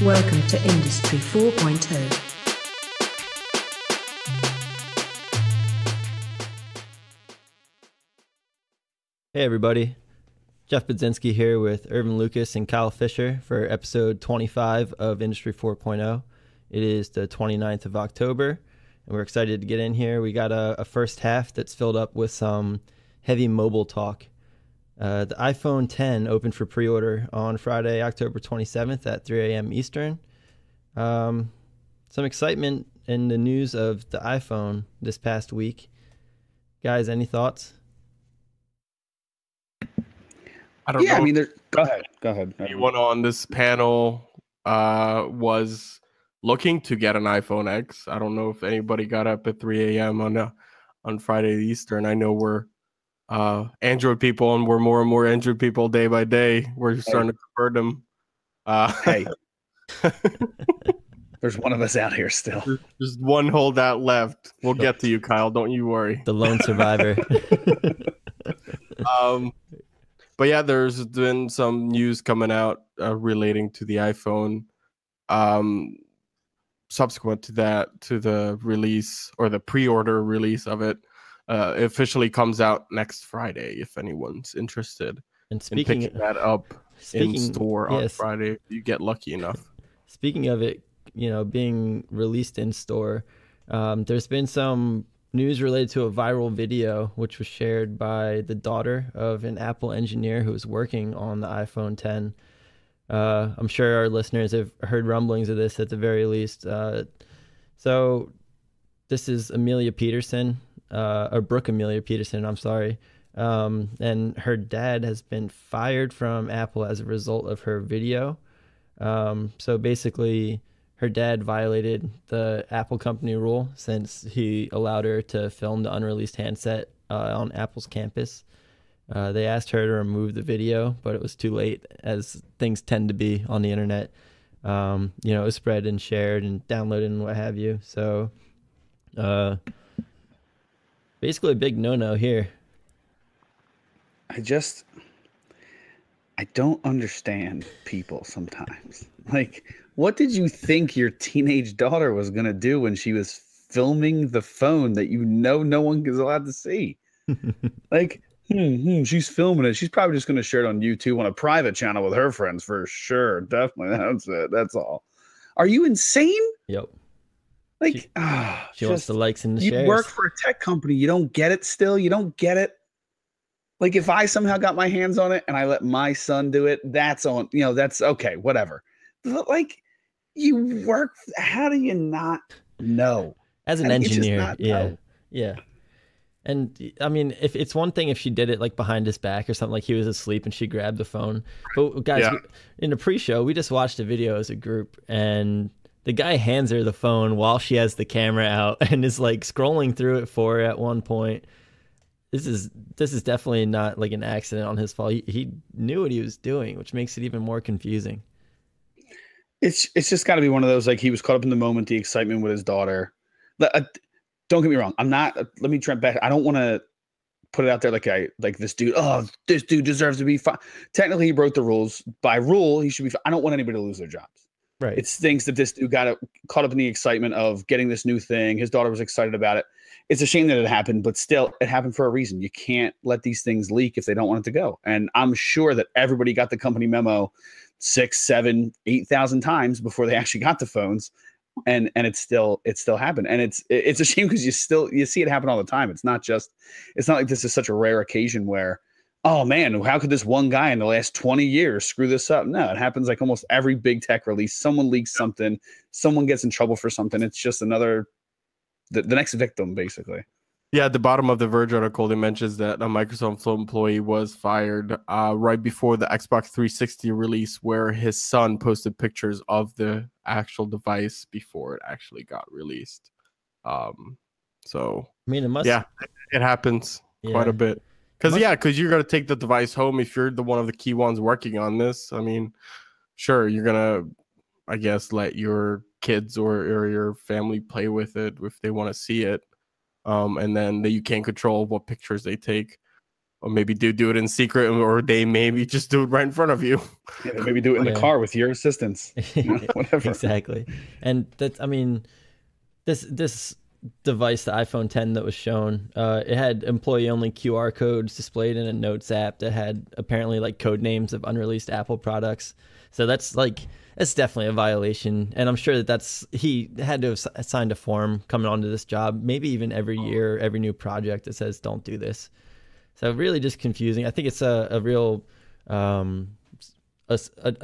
Welcome to Industry 4.0. Hey everybody, Jeff Budzinski here with Ervin, Lukacs, and Kyle Fisher for episode 25 of Industry 4.0. It is the 29th of October, and we're excited to get in here. We got a first half that's filled up with some heavy mobile talk. The iPhone 10 opened for pre-order on Friday, October 27th at 3 a.m. Eastern. Some excitement in the news of the iPhone this past week. Guys, any thoughts? I don't know. I mean, go ahead. Anyone on this panel was looking to get an iPhone X. I don't know if anybody got up at 3 a.m. on Friday Eastern. I know we're Android people, and we're more and more Android people day by day. We're starting to convert them. Hey, there's one of us out here still. There's one holdout left. We'll get to you, Kyle. Don't you worry. The lone survivor. But yeah, there's been some news coming out relating to the iPhone. Subsequent to that, to the release or the pre-order release of it, it officially comes out next Friday. If anyone's interested in picking that up in store on Friday, if you get lucky enough. Speaking of it, being released in store, there's been some news related to a viral video which was shared by the daughter of an Apple engineer who was working on the iPhone 10. I'm sure our listeners have heard rumblings of this at the very least. So this is Amelia Peterson, or Brooke Amelia Peterson, I'm sorry. And her dad has been fired from Apple as a result of her video. So basically, her dad violated the Apple company rule since he allowed her to film the unreleased handset on Apple's campus. They asked her to remove the video, but it was too late, as things tend to be on the internet. It was spread and shared and downloaded and what have you. So basically a big no-no here. I don't understand people sometimes. Like, what did you think your teenage daughter was going to do when she was filming the phone that no one is allowed to see? Like, she's filming it. She's probably just going to share it on YouTube on a private channel with her friends for sure. Definitely. That's it. That's all. Are you insane? Yep. Like, she wants the likes and the shares. You work for a tech company. You don't get it still. You don't get it. Like, if I somehow got my hands on it and I let my son do it, that's on, that's okay, whatever. But like, you work, how do you not know? As an engineer, yeah. And I mean, if it's one thing if she did it like behind his back or something, like he was asleep and she grabbed the phone. But guys, in the pre-show, we just watched the video as a group, and the guy hands her the phone while she has the camera out and is like scrolling through it for her at one point. This is definitely not like an accident on his fault. He knew what he was doing, which makes it even more confusing. It's just got to be one of those, like, he was caught up in the moment, the excitement with his daughter. Don't get me wrong. I'm not. Let me try back. I don't want to put it out there like this dude. Oh, this dude deserves to be fine. Technically, he broke the rules. By rule, he should be. I don't want anybody to lose their jobs. Right. It stinks that this dude got caught up in the excitement of getting this new thing. His daughter was excited about it. It's a shame that it happened, but still, it happened for a reason. You can't let these things leak if they don't want it to go. And I'm sure that everybody got the company memo 6, 7, 8,000 times before they actually got the phones, and it still happened. And it's a shame because you see it happen all the time. It's not like this is such a rare occasion where, oh man, how could this one guy in the last 20 years screw this up? No, it happens like almost every big tech release. Someone leaks something, someone gets in trouble for something. It's just another, the next victim, basically. Yeah, at the bottom of the Verge article, it mentions that a Microsoft employee was fired right before the Xbox 360 release, where his son posted pictures of the actual device before it actually got released. So, I mean, it happens quite a bit. Because you're going to take the device home if you're one of the key ones working on this. I mean, sure, you're going to, I guess, let your kids or your family play with it if they want to see it. And then you can't control what pictures they take. or maybe do it in secret, or they maybe just do it right in front of you. Yeah, maybe do it in the car with your assistance. Whatever. Exactly. And that's, I mean, this device, the iPhone 10 that was shown, it had employee-only QR codes displayed in a Notes app that had apparently like code names of unreleased Apple products. So that's definitely a violation. And I'm sure he had to have signed a form coming onto this job, maybe even every year, every new project that says don't do this. So really just confusing. I think it's a real an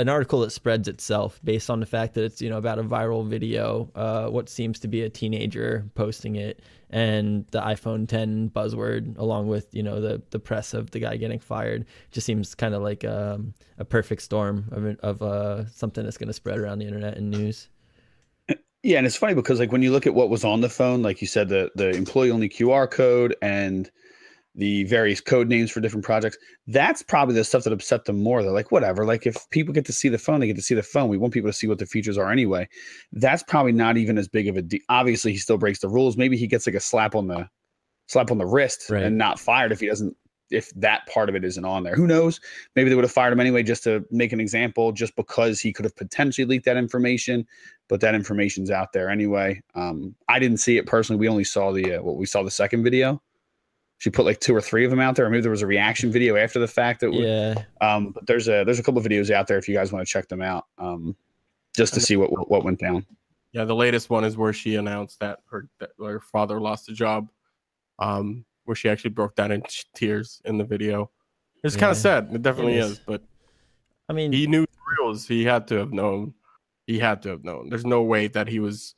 article that spreads itself based on the fact that it's, about a viral video, what seems to be a teenager posting it, and the iPhone 10 buzzword, along with, the press of the guy getting fired. Just seems kind of like a perfect storm of something that's going to spread around the internet and news. Yeah, and it's funny because like when you look at what was on the phone, like you said, the employee only QR code and the various code names for different projects, that's probably the stuff that upset them more. They're like, whatever, like if people get to see the phone, they get to see the phone. We want people to see what the features are anyway. That's probably not even as big of a deal. Obviously, he still breaks the rules. Maybe he gets like a slap on the wrist and not fired if that part of it isn't on there. Who knows? Maybe they would have fired him anyway just to make an example, just because he could have potentially leaked that information, but that information's out there anyway. I didn't see it personally. We only saw the second video. She put like 2 or 3 of them out there, or maybe there was a reaction video after the fact. But there's a couple of videos out there if you guys want to check them out, just to see what went down. Yeah, the latest one is where she announced that her father lost a job, where she actually broke down in tears in the video. It's kind of sad. It definitely is. But I mean, he knew the rules. He had to have known. There's no way that he was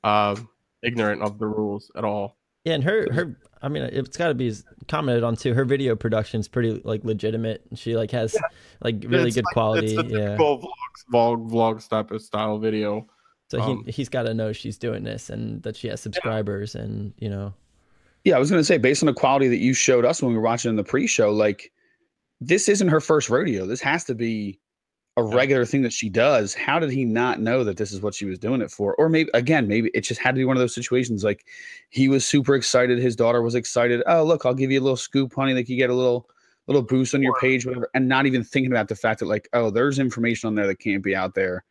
ignorant of the rules at all. Yeah, and her I mean, it's got to be commented on too. Her video production's pretty like legitimate. She like has like really good quality. It's a typical vlog type of style video. So he's got to know she's doing this and that she has subscribers and Yeah, I was going to say, based on the quality that you showed us when we were watching in the pre-show, like this isn't her first rodeo. This has to be a regular thing that she does. How did he not know that this is what she was doing it for? Or maybe it just had to be one of those situations. Like he was super excited. His daughter was excited. Oh, look, I'll give you a little scoop, honey. Like you get a little boost on your page, whatever. And not even thinking about the fact that like, oh, there's information on there that can't be out there.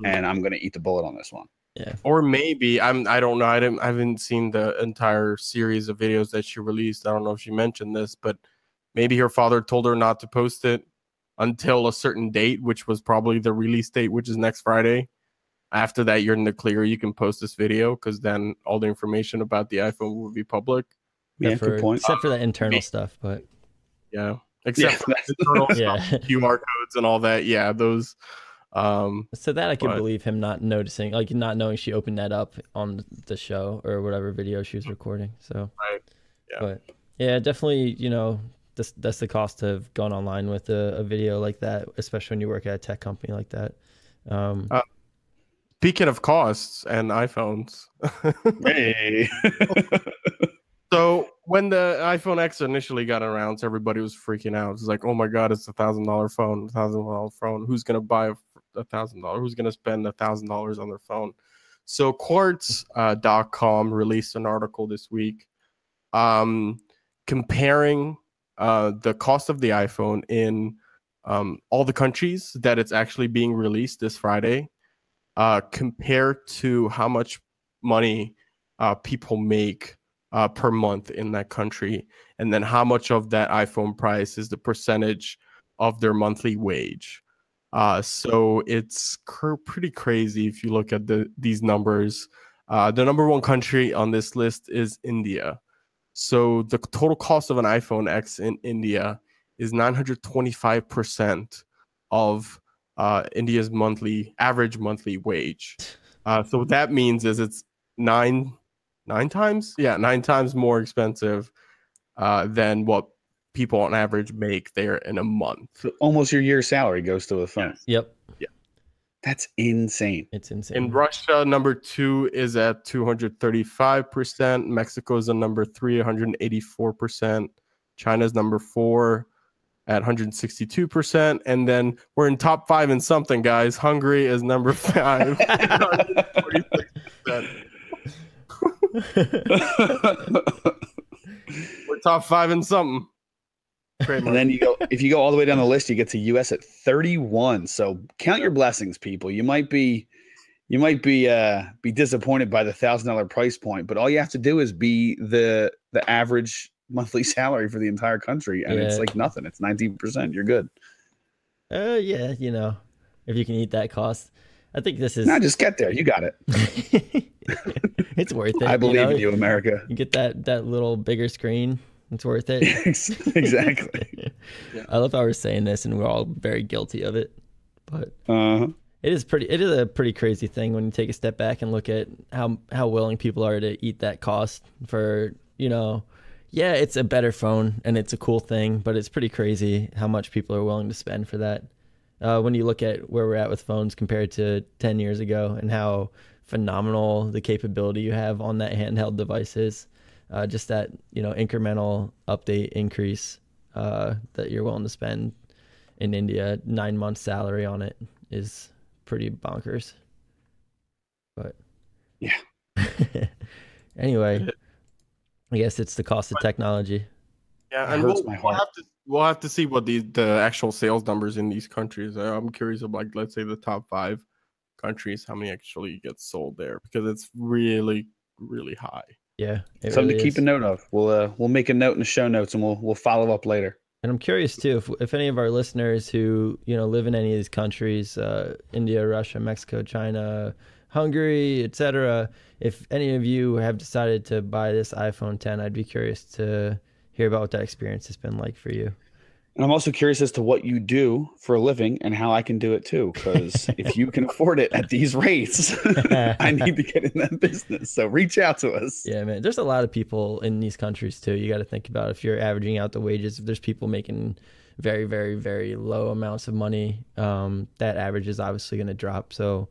And I'm going to eat the bullet on this one. Yeah. Or maybe I don't know. I haven't seen the entire series of videos that she released. I don't know if she mentioned this, but maybe her father told her not to post it until a certain date, which was probably the release date, which is next Friday. After that, you're in the clear. You can post this video because then all the information about the iPhone will be public. Yeah, good point. Except for the internal stuff, but except for the internal stuff, QR codes and all that. Yeah, those. So that I can believe him not noticing, like not knowing she opened that up on the show or whatever video she was recording. So, but definitely, that's the cost of going online with a video like that, especially when you work at a tech company like that. Speaking of costs and iPhones, hey. So when the iPhone X initially got announced, everybody was freaking out. It's like, oh my God, it's $1,000 phone, $1,000 phone. Who's gonna buy $1,000? Who's gonna spend $1,000 on their phone? So Quartz.com released an article this week, comparing the cost of the iPhone in all the countries that it's actually being released this Friday, compared to how much money people make per month in that country, and then how much of that iPhone price is the percentage of their monthly wage. So it's pretty crazy if you look at these numbers. The number one country on this list is India. So the total cost of an iPhone X in India is 925% of India's average monthly wage. So what that means is it's nine times more expensive than what people on average make there in a month. So almost your year's salary goes to a phone. Yep. Yeah. That's insane. It's insane. In Russia, number 2 is at 235%. Mexico's on number 3, 184%. China's number 4 at 162%. And then we're in top 5 in something, guys. Hungary is number 5 at 146%. We're top 5 in something. Trademark. And then if you go all the way down the list, you get to US at 31. So count your blessings, people. You might be disappointed by the $1,000 price point, but all you have to do is be the average monthly salary for the entire country, and it's like nothing. It's 19%. You're good. Yeah, if you can eat that cost. I think this is... No, just get there. You got it. It's worth it. I believe in you, America. You get that little bigger screen. It's worth it. Exactly. I love how we're saying this, and we're all very guilty of it. But it is a pretty crazy thing when you take a step back and look at how willing people are to eat that cost for, yeah, it's a better phone and it's a cool thing, but it's pretty crazy how much people are willing to spend for that. When you look at where we're at with phones compared to 10 years ago and how phenomenal the capability you have on that handheld device is, just that, incremental update increase that you're willing to spend in India, 9 months salary on it is pretty bonkers. But yeah. Anyway, I guess it's the cost of technology. Yeah, and we'll have to see what the actual sales numbers in these countries. I'm curious of, like, let's say the top 5 countries, how many actually get sold there, because it's really, really high. Yeah, something really to keep a note of. We'll make a note in the show notes, and we'll follow up later. And I'm curious too if any of our listeners who live in any of these countries, India, Russia, Mexico, China, Hungary, etc. If any of you have decided to buy this iPhone 10, I'd be curious to hear about what that experience has been like for you. And I'm also curious as to what you do for a living and how I can do it too. Because if you can afford it at these rates, I need to get in that business. So reach out to us. Yeah, man. There's a lot of people in these countries too. You got to think about if you're averaging out the wages, if there's people making very, very, very low amounts of money, that average is obviously going to drop. So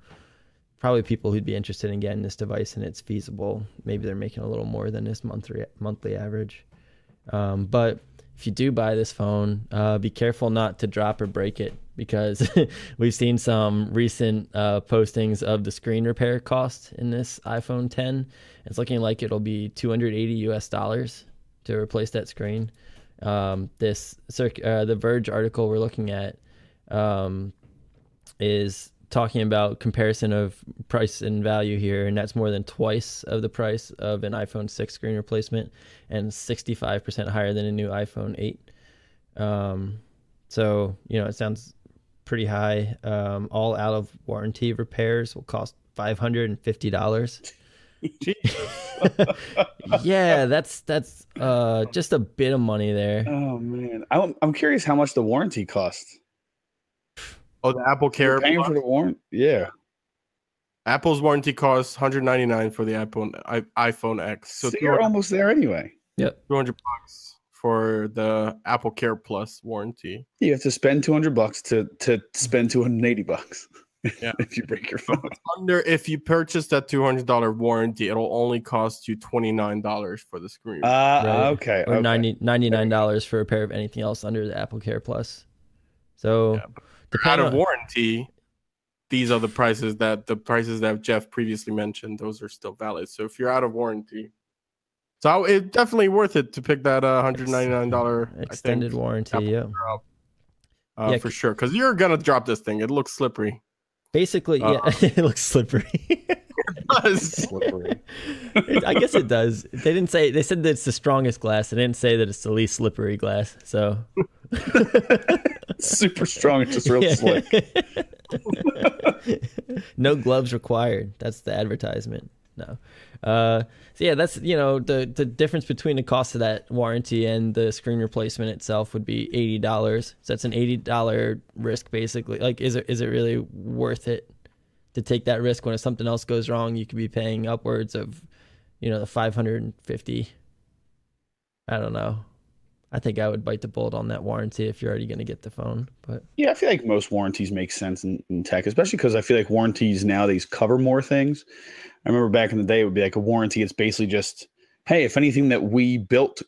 probably people who'd be interested in getting this device and it's feasible. Maybe they're making a little more than this monthly average. But if you do buy this phone, be careful not to drop or break it, because we've seen some recent postings of the screen repair cost in this iPhone 10. It's looking like it'll be $280 to replace that screen. The Verge article we're looking at is talking about comparison of price and value here, and that's more than twice of the price of an iPhone 6 screen replacement and 65% higher than a new iPhone 8. So, it sounds pretty high. All out of warranty repairs will cost $550. Yeah, that's just a bit of money there. Oh man, I'm curious how much the warranty costs. Oh, the Apple Care. Paying for the warranty? Yeah. Apple's warranty costs $199 for the iPhone X. So you're almost there anyway. Yep. $200 for the Apple Care Plus warranty. You have to spend $200 to spend $280. Yeah. If you break your phone. If you purchase that $200 warranty, it'll only cost you $29 for the screen. Right. Okay. Or $99 for a pair of anything else under the Apple Care Plus. So out of warranty, these are the prices that Jeff previously mentioned. Those are still valid. So if you're out of warranty, so it's definitely worth it to pick that $199 extended warranty. For sure, because you're gonna drop this thing. It looks slippery. Basically, it looks slippery. It does. Slippery. I guess it does. They said that it's the strongest glass. They didn't say that it's the least slippery glass. So super strong. It's just real slick. No gloves required. That's the advertisement. No. So yeah, that's, the difference between the cost of that warranty and the screen replacement itself would be $80. So that's an $80 risk basically. Like, is it really worth it to take that risk when if something else goes wrong? You could be paying upwards of, the $550. I don't know. I think I would bite the bullet on that warranty if you're already going to get the phone. But yeah, I feel like most warranties make sense in tech, especially because I feel like warranties nowadays cover more things. I remember back in the day, it would be like a warranty. It's basically just, hey, if anything that we built,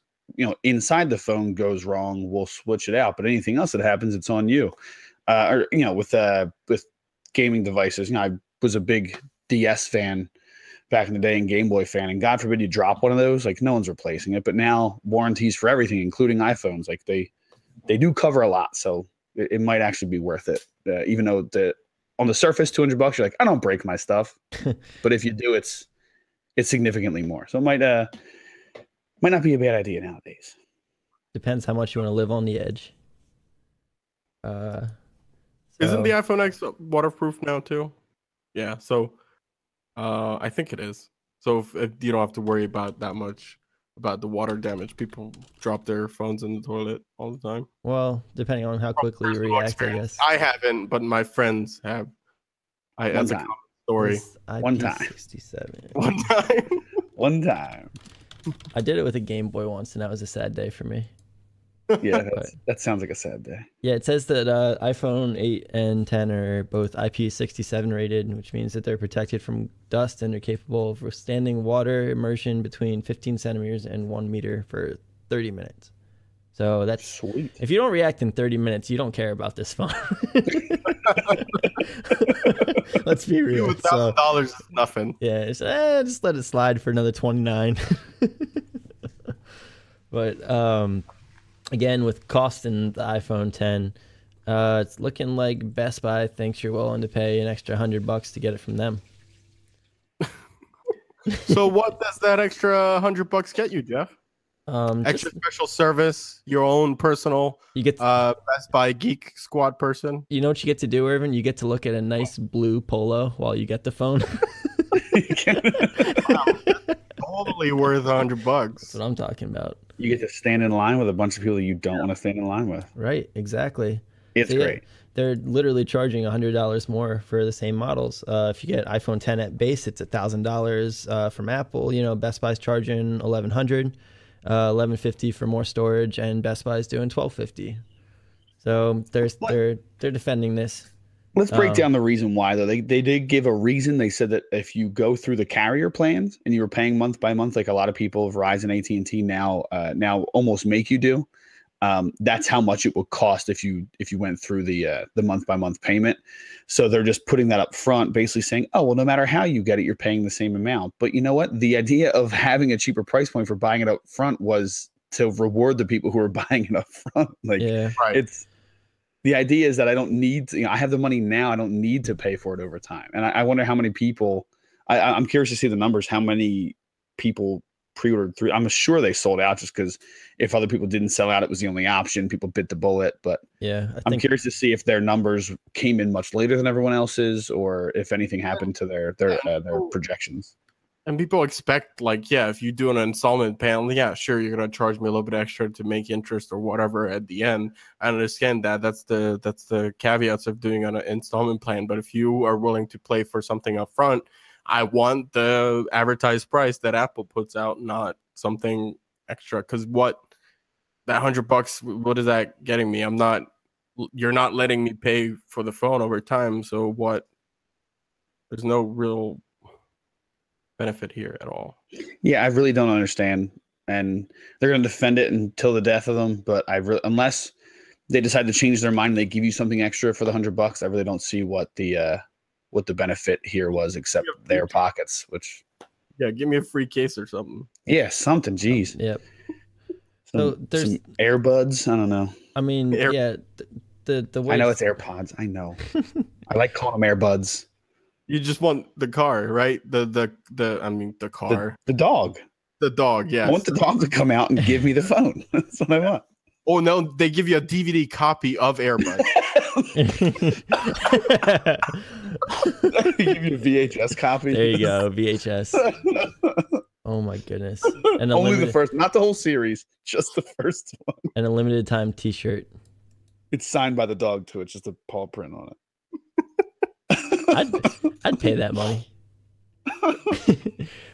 inside the phone goes wrong, we'll switch it out. But anything else that happens, it's on you. With gaming devices, I was a big DS fan back in the day and Game Boy fan, and God forbid you drop one of those, like no one's replacing it. But now warranties for everything, including iPhones, like they they do cover a lot, so it might actually be worth it. Even though on the surface, $200, you're like, I don't break my stuff, but if you do, it's significantly more. So it might not be a bad idea nowadays. Depends how much you want to live on the edge. Isn't the iPhone X waterproof now too? Yeah, so I think it is. So if you don't have to worry about that much about the water damage. People drop their phones in the toilet all the time. Well, depending on how quickly you react, I guess. I haven't, but my friends have. That's a common story. One time. 67. One time. One time. I did it with a Game Boy once, and that was a sad day for me. Yeah, that sounds like a sad day. Yeah, it says that iPhone 8 and 10 are both IP67 rated, which means that they're protected from dust and are capable of withstanding water immersion between 15 centimeters and 1 meter for 30 minutes. So that's sweet. If you don't react in 30 minutes, you don't care about this phone. Let's be real. $1,000 is nothing. Yeah, just let it slide for another 29. But again, with cost in the iPhone 10, it's looking like Best Buy thinks you're willing to pay an extra $100 to get it from them. So what does that extra $100 get you, Jeff? Extra special service, your own personal Best Buy Geek Squad person. You know what you get to do, Ervin? You get to look at a nice blue Polo while you get the phone. Totally worth $100. That's what I'm talking about. You get to stand in line with a bunch of people you don't want to stand in line with. Right, exactly. It's great. They're literally charging $100 more for the same models. If you get iPhone 10 at base, it's $1,000 from Apple. You know, Best Buy's charging $1,100, $1,150 for more storage, and Best Buy's doing $1,250. So they're defending this. Let's break down the reason why, though. They did give a reason. They said that if you go through the carrier plans and you were paying month by month, like a lot of people, Verizon, AT&T now almost make you do, that's how much it would cost if you went through the month by month payment. So they're just putting that up front, basically saying, oh, well, no matter how you get it, you're paying the same amount. But you know what? The idea of having a cheaper price point for buying it up front was to reward the people who are buying it up front. Like, yeah, right. The idea is that I don't need to, I have the money now. I don't need to pay for it over time. And I wonder how many people, I'm curious to see the numbers, how many people pre-ordered through. I'm sure they sold out just because if other people didn't sell out, it was the only option. People bit the bullet. But yeah, I'm curious to see if their numbers came in much later than everyone else's, or if anything happened to their projections. And people expect, like, yeah, if you do an installment plan, yeah, sure, you're gonna charge me a little bit extra to make interest or whatever at the end. I understand that. That's the caveats of doing an installment plan. But if you are willing to pay for something up front, I want the advertised price that Apple puts out, not something extra. Because what that $100, what is that getting me? You're not letting me pay for the phone over time. So what? There's no real benefit here at all. Yeah, I really don't understand, and they're going to defend it until the death of them. But unless they decide to change their mind, and they give you something extra for the $100. I really don't see what the benefit here was, except their pockets. Which, yeah, give me a free case or something. Yeah, something. Geez. Yep. So there's some AirBuds. I don't know. I mean, the way I know it's AirPods. I know. I like calling them AirBuds. You just want the car, right? The car. The dog. The dog, yeah. I want the dog to come out and give me the phone. That's what I want. Oh, no, they give you a DVD copy of AirBuds. They give you a VHS copy. There you go, VHS. Oh, my goodness. And only the first, not the whole series, just the first one. And a limited time T-shirt. It's signed by the dog, too. It's just a paw print on it. I'd pay that money.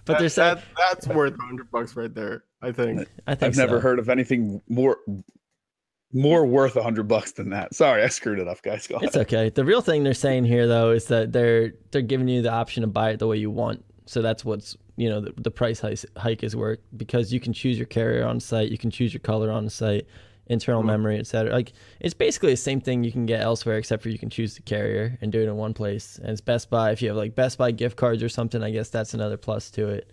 But that's worth $100 right there. I think I've never heard of anything more worth $100 than that. Sorry, I screwed it up, guys. Go ahead. It's okay. The real thing they're saying here, though, is that they're giving you the option to buy it the way you want. So that's what's the price hike is worth, because you can choose your carrier on site, you can choose your color on the site, internal memory, etc. Like, it's basically the same thing you can get elsewhere, except for you can choose the carrier and do it in one place. And it's Best Buy. If you have like Best Buy gift cards or something, I guess that's another plus to it.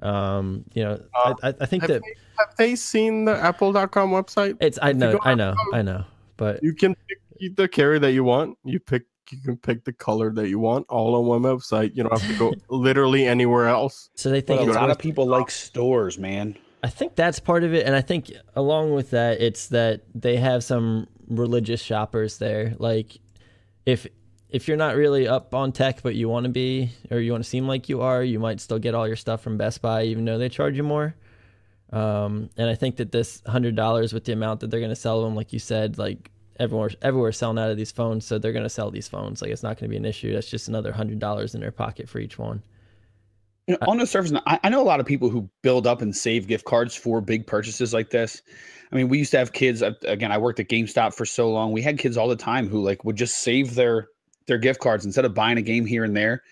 I think that have they seen the Apple.com website? I know, but you can pick the carrier that you want. You can pick the color that you want, all on one website. You don't have to go literally anywhere else. So they think a lot of people like stores, man. I think that's part of it, and I think along with that, it's that they have some religious shoppers there. Like, if you're not really up on tech, but you want to be, or you want to seem like you are, you might still get all your stuff from Best Buy, even though they charge you more. And I think that this $100 with the amount that they're going to sell them, like you said, like everywhere's selling out of these phones, so they're going to sell these phones. Like, it's not going to be an issue. That's just another $100 in their pocket for each one. On the surface, I know a lot of people who build up and save gift cards for big purchases like this. I mean, we used to have kids. Again, I worked at GameStop for so long. We had kids all the time who like would just save their gift cards instead of buying a game here and there.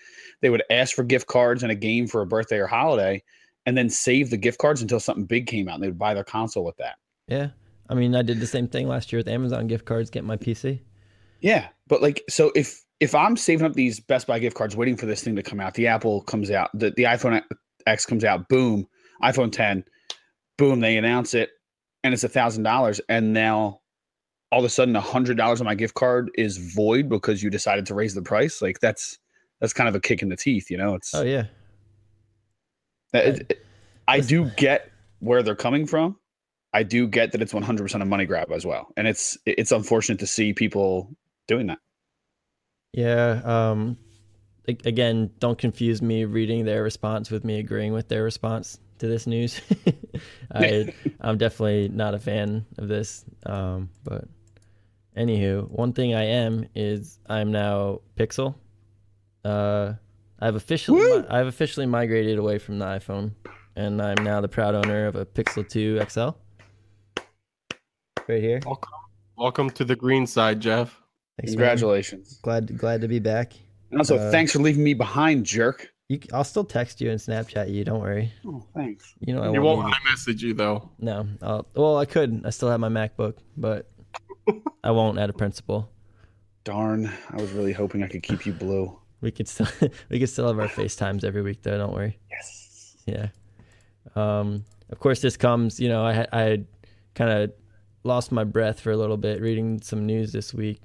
They would ask for gift cards and a game for a birthday or holiday, and then save the gift cards until something big came out, and they would buy their console with that. Yeah, I mean, I did the same thing last year with Amazon gift cards, get my PC. Yeah, but like, so if I'm saving up these Best Buy gift cards, waiting for this thing to come out, the Apple comes out, the iPhone X comes out, boom, iPhone 10, boom, they announce it, and it's $1,000, and now all of a sudden $100 on my gift card is void because you decided to raise the price. Like, that's kind of a kick in the teeth, you know? It's yeah. I do get where they're coming from. I do get that it's 100% a money grab as well, and it's unfortunate to see people doing that. Yeah. Again, don't confuse me reading their response with me agreeing with their response to this news. I'm definitely not a fan of this. But anywho, one thing I am is I'm now Pixel. I've officially migrated away from the iPhone, and I'm now the proud owner of a Pixel 2 XL. Right here. Welcome to the green side, Jeff. Thanks, Congratulations. Man. Glad to be back. And also, thanks for leaving me behind, jerk. I'll still text you and Snapchat you. Don't worry. Oh, thanks. You know, you won't iMessage you though. No. Well, I could. I still have my MacBook, but I won't out of principle. Darn! I was really hoping I could keep you blue. We could still have our FaceTimes every week, though. Don't worry. Yes. Yeah. Of course, this comes. You know, I kind of lost my breath for a little bit reading some news this week.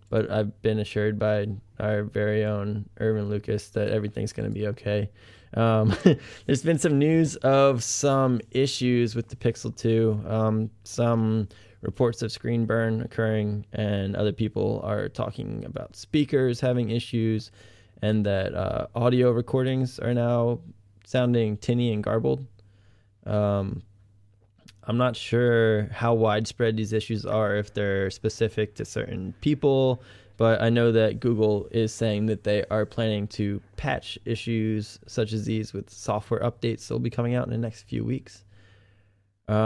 But I've been assured by our very own Ervin Lukacs that everything's going to be okay. There's been some news of some issues with the Pixel 2, some reports of screen burn occurring, and other people are talking about speakers having issues, and that audio recordings are now sounding tinny and garbled. I'm not sure how widespread these issues are, if they're specific to certain people, but I know that Google is saying that they are planning to patch issues such as these with software updates that will be coming out in the next few weeks. What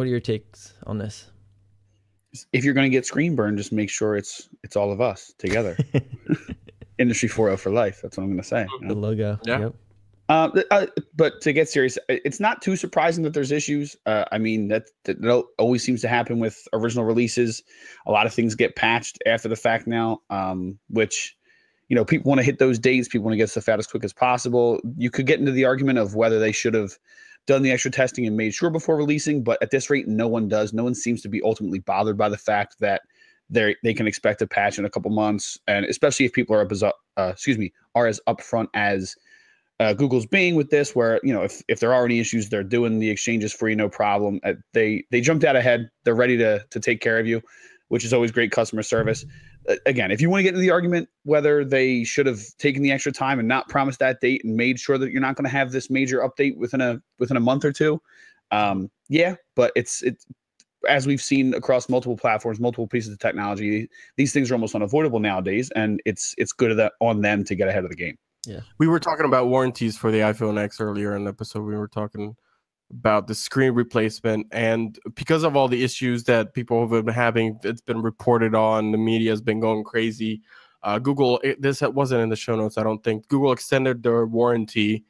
are your takes on this? If you're going to get screen burn, just make sure it's all of us together. Industry 4.0 for life. That's what I'm going to say. You know? The logo. Yeah. Yep. But to get serious, it's not too surprising that there's issues. I mean, that always seems to happen with original releases. A lot of things get patched after the fact now, which, you know, people want to hit those dates. People want to get stuff out as quick as possible. You could get into the argument of whether they should have done the extra testing and made sure before releasing, but at this rate, no one does. No one seems to be ultimately bothered by the fact that they can expect a patch in a couple months, and especially if people are as upfront as Google's being with this, where, you know, if there are any issues, they're doing the exchanges for you, no problem. They jumped out ahead. They're ready to take care of you, which is always great customer service. Again, if you want to get into the argument whether they should have taken the extra time and not promised that date and made sure that you're not going to have this major update within a month or two, yeah, but it's as we've seen across multiple platforms, multiple pieces of technology, these things are almost unavoidable nowadays, and it's good on them to get ahead of the game. Yeah, we were talking about warranties for the iPhone X earlier in the episode. We were talking about the screen replacement, and because of all the issues that people have been having, it's been reported on. The media has been going crazy. Google, this wasn't in the show notes, I don't think. Google extended their warranty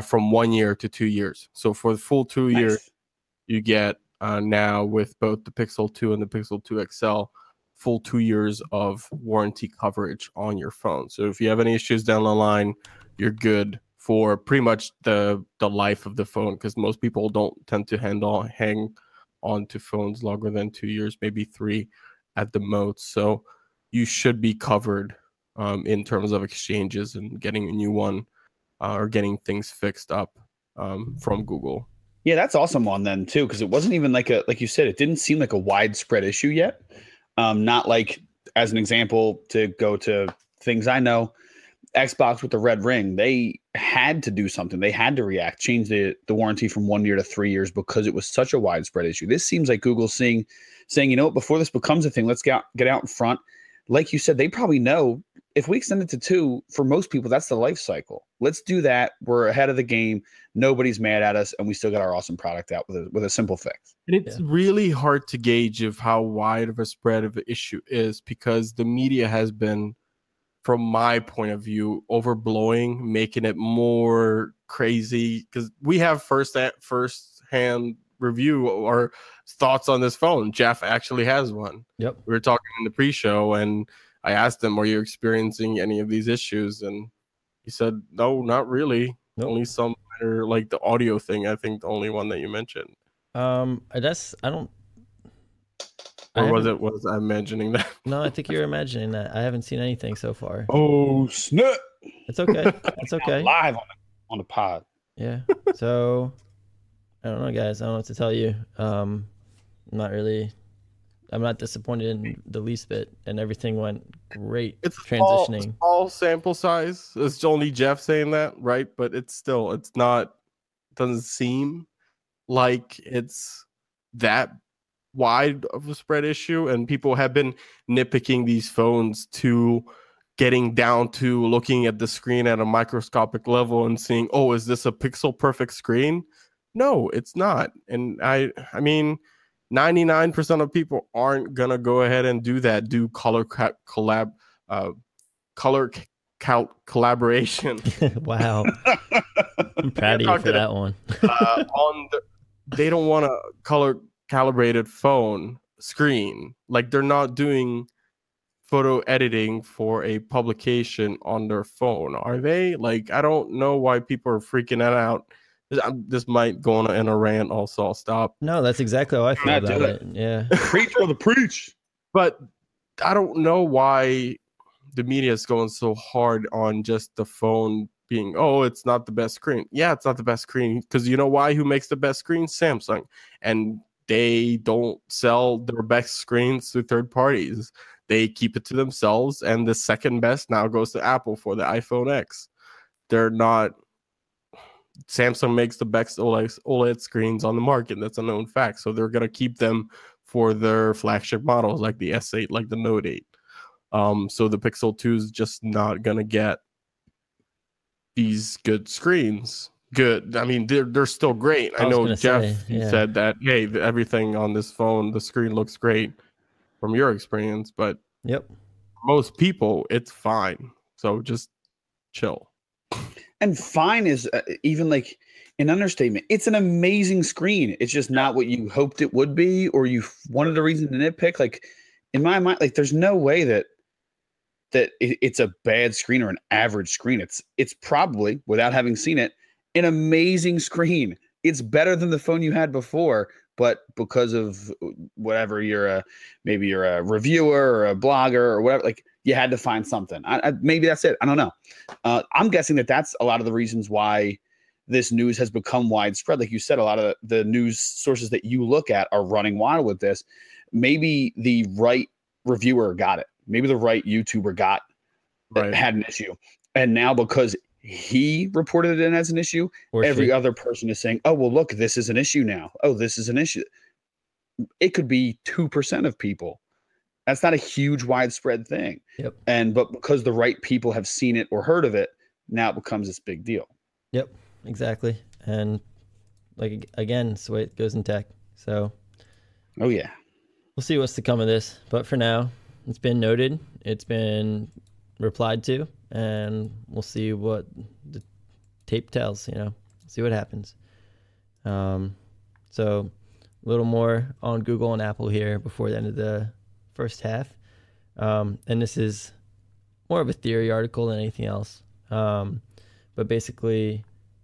from 1 year to 2 years. So for the full 2 years, you get now with both the Pixel 2 and the Pixel 2 XL, full 2 years of warranty coverage on your phone. So if you have any issues down the line, you're good for pretty much the life of the phone, because most people don't tend to hang on to phones longer than 2 years, maybe 3 at the most. So you should be covered in terms of exchanges and getting a new one or getting things fixed up from Google. Yeah, that's awesome on then too, because it wasn't even like you said, it didn't seem like a widespread issue yet. Not like, as an example, to go to things I know, Xbox with the red ring, they had to do something. They had to react, change the warranty from 1 year to 3 years because it was such a widespread issue. This seems like Google saying, you know what, before this becomes a thing, let's get out in front. Like you said, they probably know if we extend it to 2, for most people, that's the life cycle. Let's do that. We're ahead of the game. Nobody's mad at us, and we still got our awesome product out with a simple fix. And it's really hard to gauge of how wide of a spread of the issue is, because the media has been, from my point of view, overblowing, making it more crazy, because we have first-hand review or thoughts on this phone. Jeff actually has one. Yep. We were talking in the pre-show, and I asked him, are you experiencing any of these issues? And he said, no, not really. Nope. Only some minor, like the audio thing, I think the only one that you mentioned. Was I imagining that? No, I think you're imagining that. I haven't seen anything so far. Oh, snap. It's okay. It's okay. Live on the pod. Yeah. So I don't know, guys. I don't know what to tell you. I'm not disappointed in the least bit, and everything went great. It's transitioning. All sample size. It's only Jeff saying that, right? But it's not, doesn't seem like it's that wide of a spread issue, and people have been nitpicking these phones to getting down to looking at the screen at a microscopic level and seeing, oh, is this a pixel perfect screen? No, it's not. And I mean, 99% of people aren't gonna go ahead and do that. Do color collaboration. Wow, I'm proud of you for that one. They don't want a color calibrated phone screen. Like, they're not doing photo editing for a publication on their phone, are they? Like, I don't know why people are freaking that out. This might go on in a rant, also. I'll stop. No, that's exactly how I feel about it. Yeah. Preach, brother, preach. But I don't know why the media is going so hard on just the phone being, oh, it's not the best screen. Yeah, it's not the best screen, because you know why? Who makes the best screen? Samsung. And they don't sell their best screens to third parties. They keep it to themselves, and the second best now goes to Apple for the iPhone X. They're not... Samsung makes the best OLED screens on the market. That's a known fact. So they're going to keep them for their flagship models like the S8, like the Note 8. So the Pixel 2 is just not going to get these good screens. Good. I mean, they're still great. I know Jeff said that, hey, everything on this phone, the screen looks great from your experience, but yep, most people, it's fine. So just chill. And fine is even like an understatement. It's an amazing screen. It's just not what you hoped it would be, or you wanted a reason to nitpick. Like, in my mind, like, there's no way that it's a bad screen or an average screen. It's probably, without having seen it, an amazing screen. It's better than the phone you had before, but because of whatever, maybe you're a reviewer or a blogger or whatever, like, you had to find something. Maybe that's it. I don't know. I'm guessing that's a lot of the reasons why this news has become widespread. Like you said, a lot of the news sources that you look at are running wild with this. Maybe the right reviewer got it. Maybe the right YouTuber had an issue. And now because he reported it as an issue, every other person is saying, oh, well, look, this is an issue now. Oh, this is an issue. It could be 2% of people. That's not a huge widespread thing. Yep. But because the right people have seen it or heard of it, now it becomes this big deal. Yep, exactly. And like, again, it's the way it goes in tech. So, oh yeah, we'll see what's to come of this. But for now, it's been noted. It's been replied to, and we'll see what the tape tells, see what happens. So a little more on Google and Apple here before the end of the first half. And this is more of a theory article than anything else. but basically,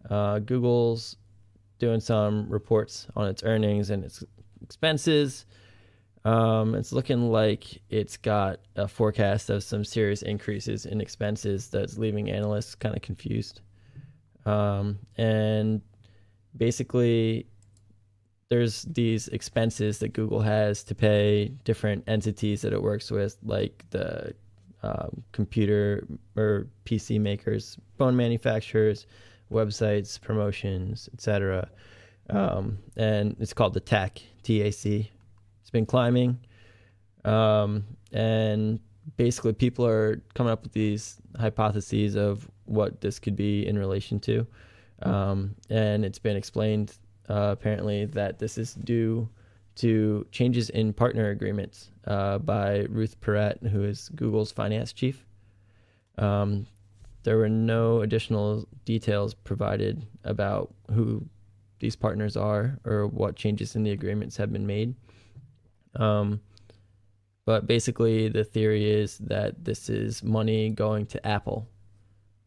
Google's doing some reports on its earnings and its expenses. It's looking like it's got a forecast of some serious increases in expenses that's leaving analysts kind of confused. And basically, there's these expenses that Google has to pay different entities that it works with, like the computer or PC makers, phone manufacturers, websites, promotions, etc. And it's called the TAC, TAC. It's been climbing. And basically people are coming up with these hypotheses of what this could be in relation to. And it's been explained apparently that this is due to changes in partner agreements by Ruth Perret, who is Google's finance chief. There were no additional details provided about who these partners are or what changes in the agreements have been made. But basically the theory is that this is money going to Apple.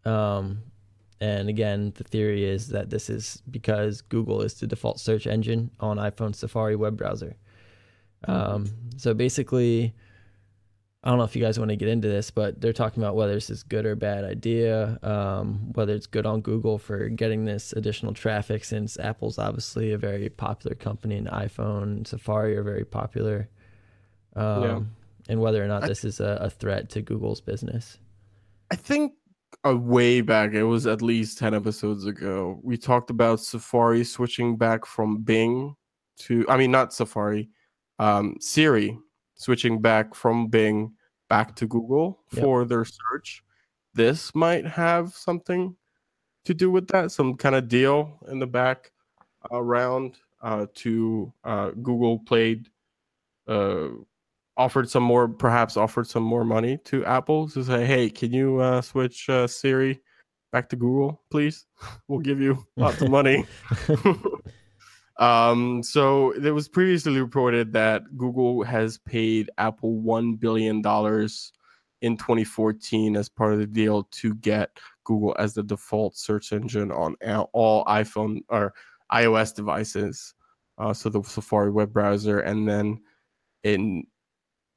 And again, the theory is that this is because Google is the default search engine on iPhone Safari web browser. So basically, I don't know if you guys want to get into this, but they're talking about whether this is good or bad idea, whether it's good on Google for getting this additional traffic, since Apple's obviously a very popular company and iPhone and Safari are very popular, and whether or not this is a threat to Google's business. I think way back, it was at least 10 episodes ago, we talked about Safari switching back from Bing to, I mean, not Safari, Siri switching back from Bing back to Google for their search. This might have something to do with that, some kind of deal in the back round to Google played, offered some more money to Apple to say, hey, can you switch Siri back to Google, please? We'll give you lots of money. So it was previously reported that Google has paid Apple $1 billion in 2014 as part of the deal to get Google as the default search engine on all iPhone or iOS devices. So the Safari web browser, and then it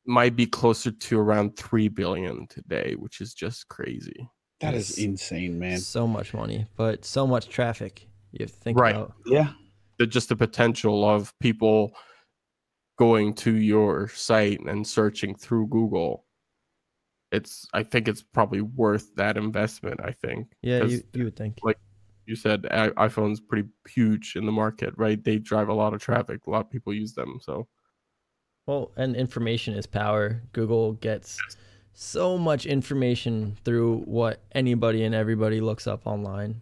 might be closer to around $3 billion today, which is just crazy. That is insane, man. So much money, but so much traffic. You have to think about. Yeah. Just the potential of people going to your site and searching through Google. I think it's probably worth that investment, I think. Yeah, you would think. Like you said, iPhone's pretty huge in the market, right? They drive a lot of traffic. A lot of people use them, so. Well, and information is power. Google gets so much information through what anybody and everybody looks up online.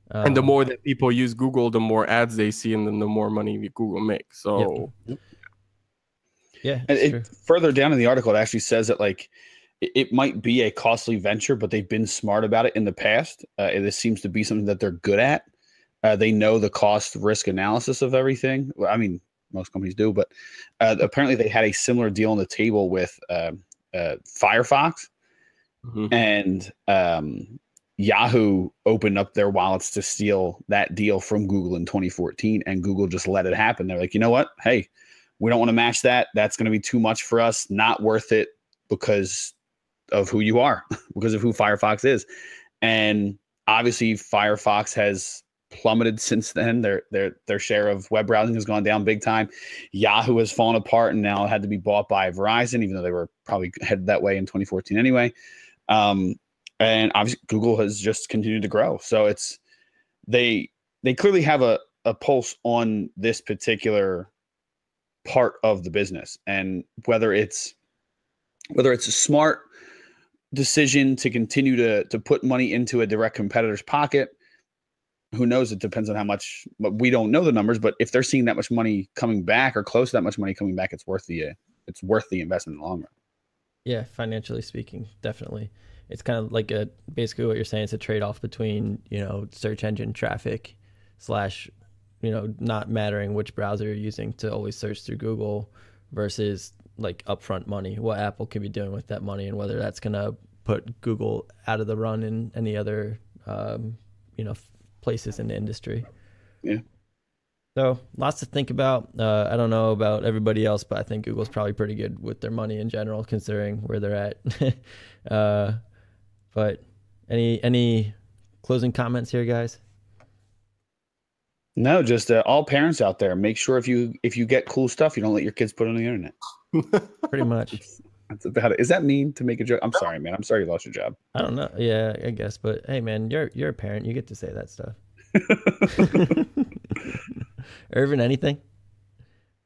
And the more that people use Google, the more ads they see, and then the more money Google makes. So, yeah. And further down in the article, it actually says that like it might be a costly venture, but they've been smart about it in the past. This seems to be something that they're good at. They know the cost risk analysis of everything. Well, I mean, most companies do, but apparently they had a similar deal on the table with Firefox, and Yahoo opened up their wallets to steal that deal from Google in 2014, and Google just let it happen. They're like, you know what? Hey, we don't want to match that. That's going to be too much for us. Not worth it because of who you are, because of who Firefox is. And obviously Firefox has plummeted since then. Their share of web browsing has gone down big time. Yahoo has fallen apart and now had to be bought by Verizon, even though they were probably headed that way in 2014 anyway. And obviously Google has just continued to grow. So they clearly have a pulse on this particular part of the business, and whether it's a smart decision to continue to put money into a direct competitor's pocket, who knows? It depends on how much. But we don't know the numbers. But if they're seeing that much money coming back, or close to that much money coming back, it's worth the investment in the long run. Yeah, financially speaking, definitely. It's kind of like basically what you're saying. It's a trade-off between, search engine traffic / not mattering which browser you're using to always search through Google versus like upfront money, what Apple can be doing with that money, and whether that's going to put Google out of the run in any other places in the industry. Yeah. So lots to think about. I don't know about everybody else, but I think Google's probably pretty good with their money in general, considering where they're at. But any closing comments here, guys? No, just all parents out there, make sure if you get cool stuff, you don't let your kids put it on the internet. Pretty much. That's about it. Is that mean to make a joke? I'm sorry, man. I'm sorry you lost your job. I don't know. Yeah, I guess. But hey, man, you're a parent. You get to say that stuff. Ervin, anything?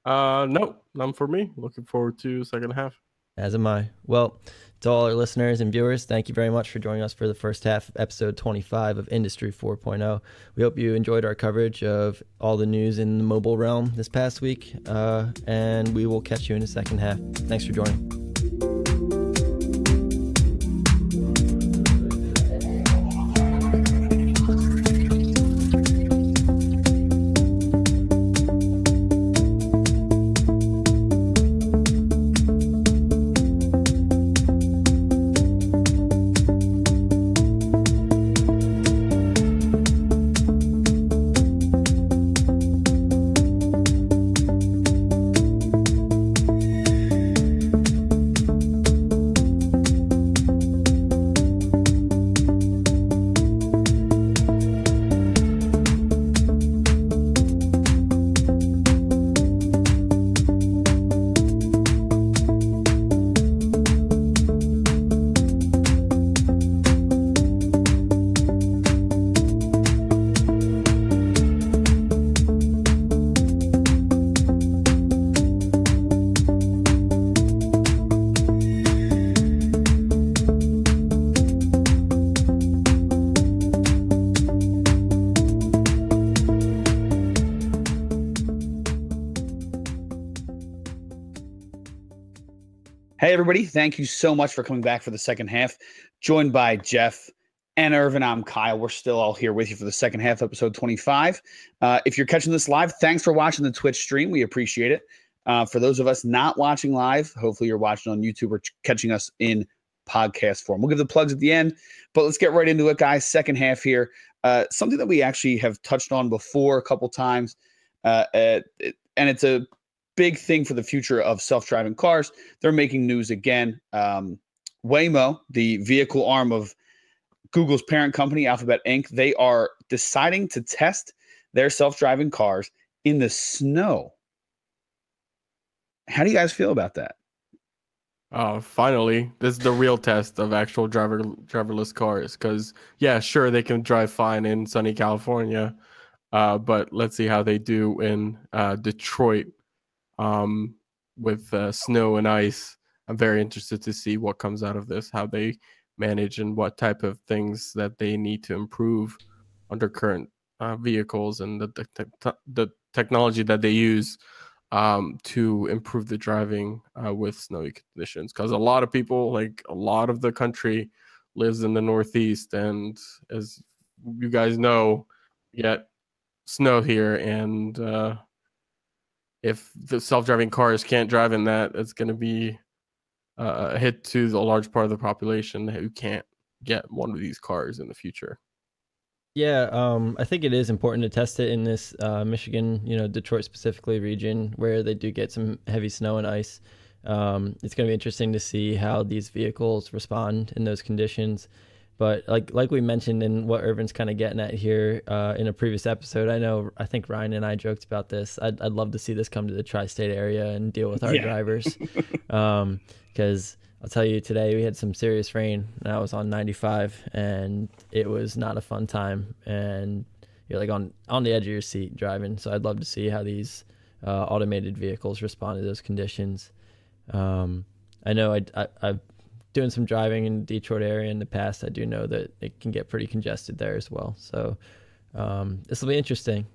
No, none for me. Looking forward to second half. As am I. Well, to all our listeners and viewers, thank you very much for joining us for the first half of episode 25 of Industry 4.0. We hope you enjoyed our coverage of all the news in the mobile realm this past week, and we will catch you in the second half. Thanks for joining. Hey, everybody. Thank you so much for coming back for the second half. Joined by Jeff and Ervin, I'm Kyle. We're still all here with you for the second half, episode 25. If you're catching this live, thanks for watching the Twitch stream. We appreciate it. For those of us not watching live, hopefully you're watching on YouTube or catching us in podcast form. We'll give the plugs at the end, but let's get right into it, guys. Second half here. Something that we actually have touched on before a couple times, and it's a big thing for the future of self-driving cars. They're making news again. Waymo, the vehicle arm of Google's parent company, Alphabet Inc., they are deciding to test their self-driving cars in the snow. How do you guys feel about that? Finally, this is the real test of actual driverless cars. Because, yeah, sure, they can drive fine in sunny California, but let's see how they do in Detroit. With snow and ice. I'm very interested to see what comes out of this, how they manage and what type of things that they need to improve under current vehicles and the technology that they use to improve the driving with snowy conditions. Because a lot of people, like a lot of the country, lives in the Northeast, and as you guys know, we get snow here, and if the self-driving cars can't drive in that, it's going to be a hit to the large part of the population who can't get one of these cars in the future. Yeah, I think it is important to test it in this Michigan, Detroit specifically region where they do get some heavy snow and ice. It's going to be interesting to see how these vehicles respond in those conditions. But like we mentioned in what Ervin's kind of getting at here in a previous episode, I think Ryan and I joked about this. I'd love to see this come to the tri-state area and deal with our drivers. Because I'll tell you, today we had some serious rain and I was on 95 and it was not a fun time. And you're like on the edge of your seat driving. So I'd love to see how these automated vehicles respond to those conditions. I know I've doing some driving in the Detroit area in the past. I do know that it can get pretty congested there as well. So this will be interesting.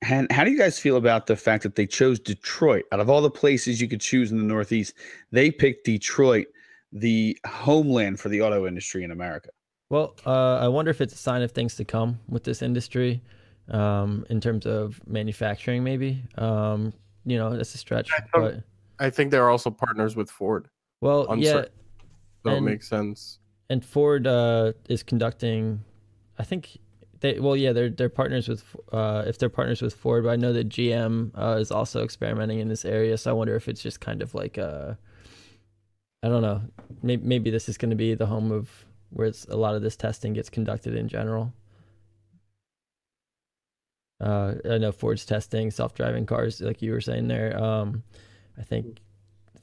And how do you guys feel about the fact that they chose Detroit? Out of all the places you could choose in the Northeast, they picked Detroit, the homeland for the auto industry in America. Well, I wonder if it's a sign of things to come with this industry in terms of manufacturing, maybe. That's a stretch. But I think they're also partners with Ford. Well, yeah. So it makes sense. And Ford is conducting, I think they're partners with if they're partners with Ford, but I know that GM is also experimenting in this area. So I wonder if it's just kind of like I don't know. Maybe this is going to be the home of where a lot of this testing gets conducted in general. I know Ford's testing self-driving cars, like you were saying there. I think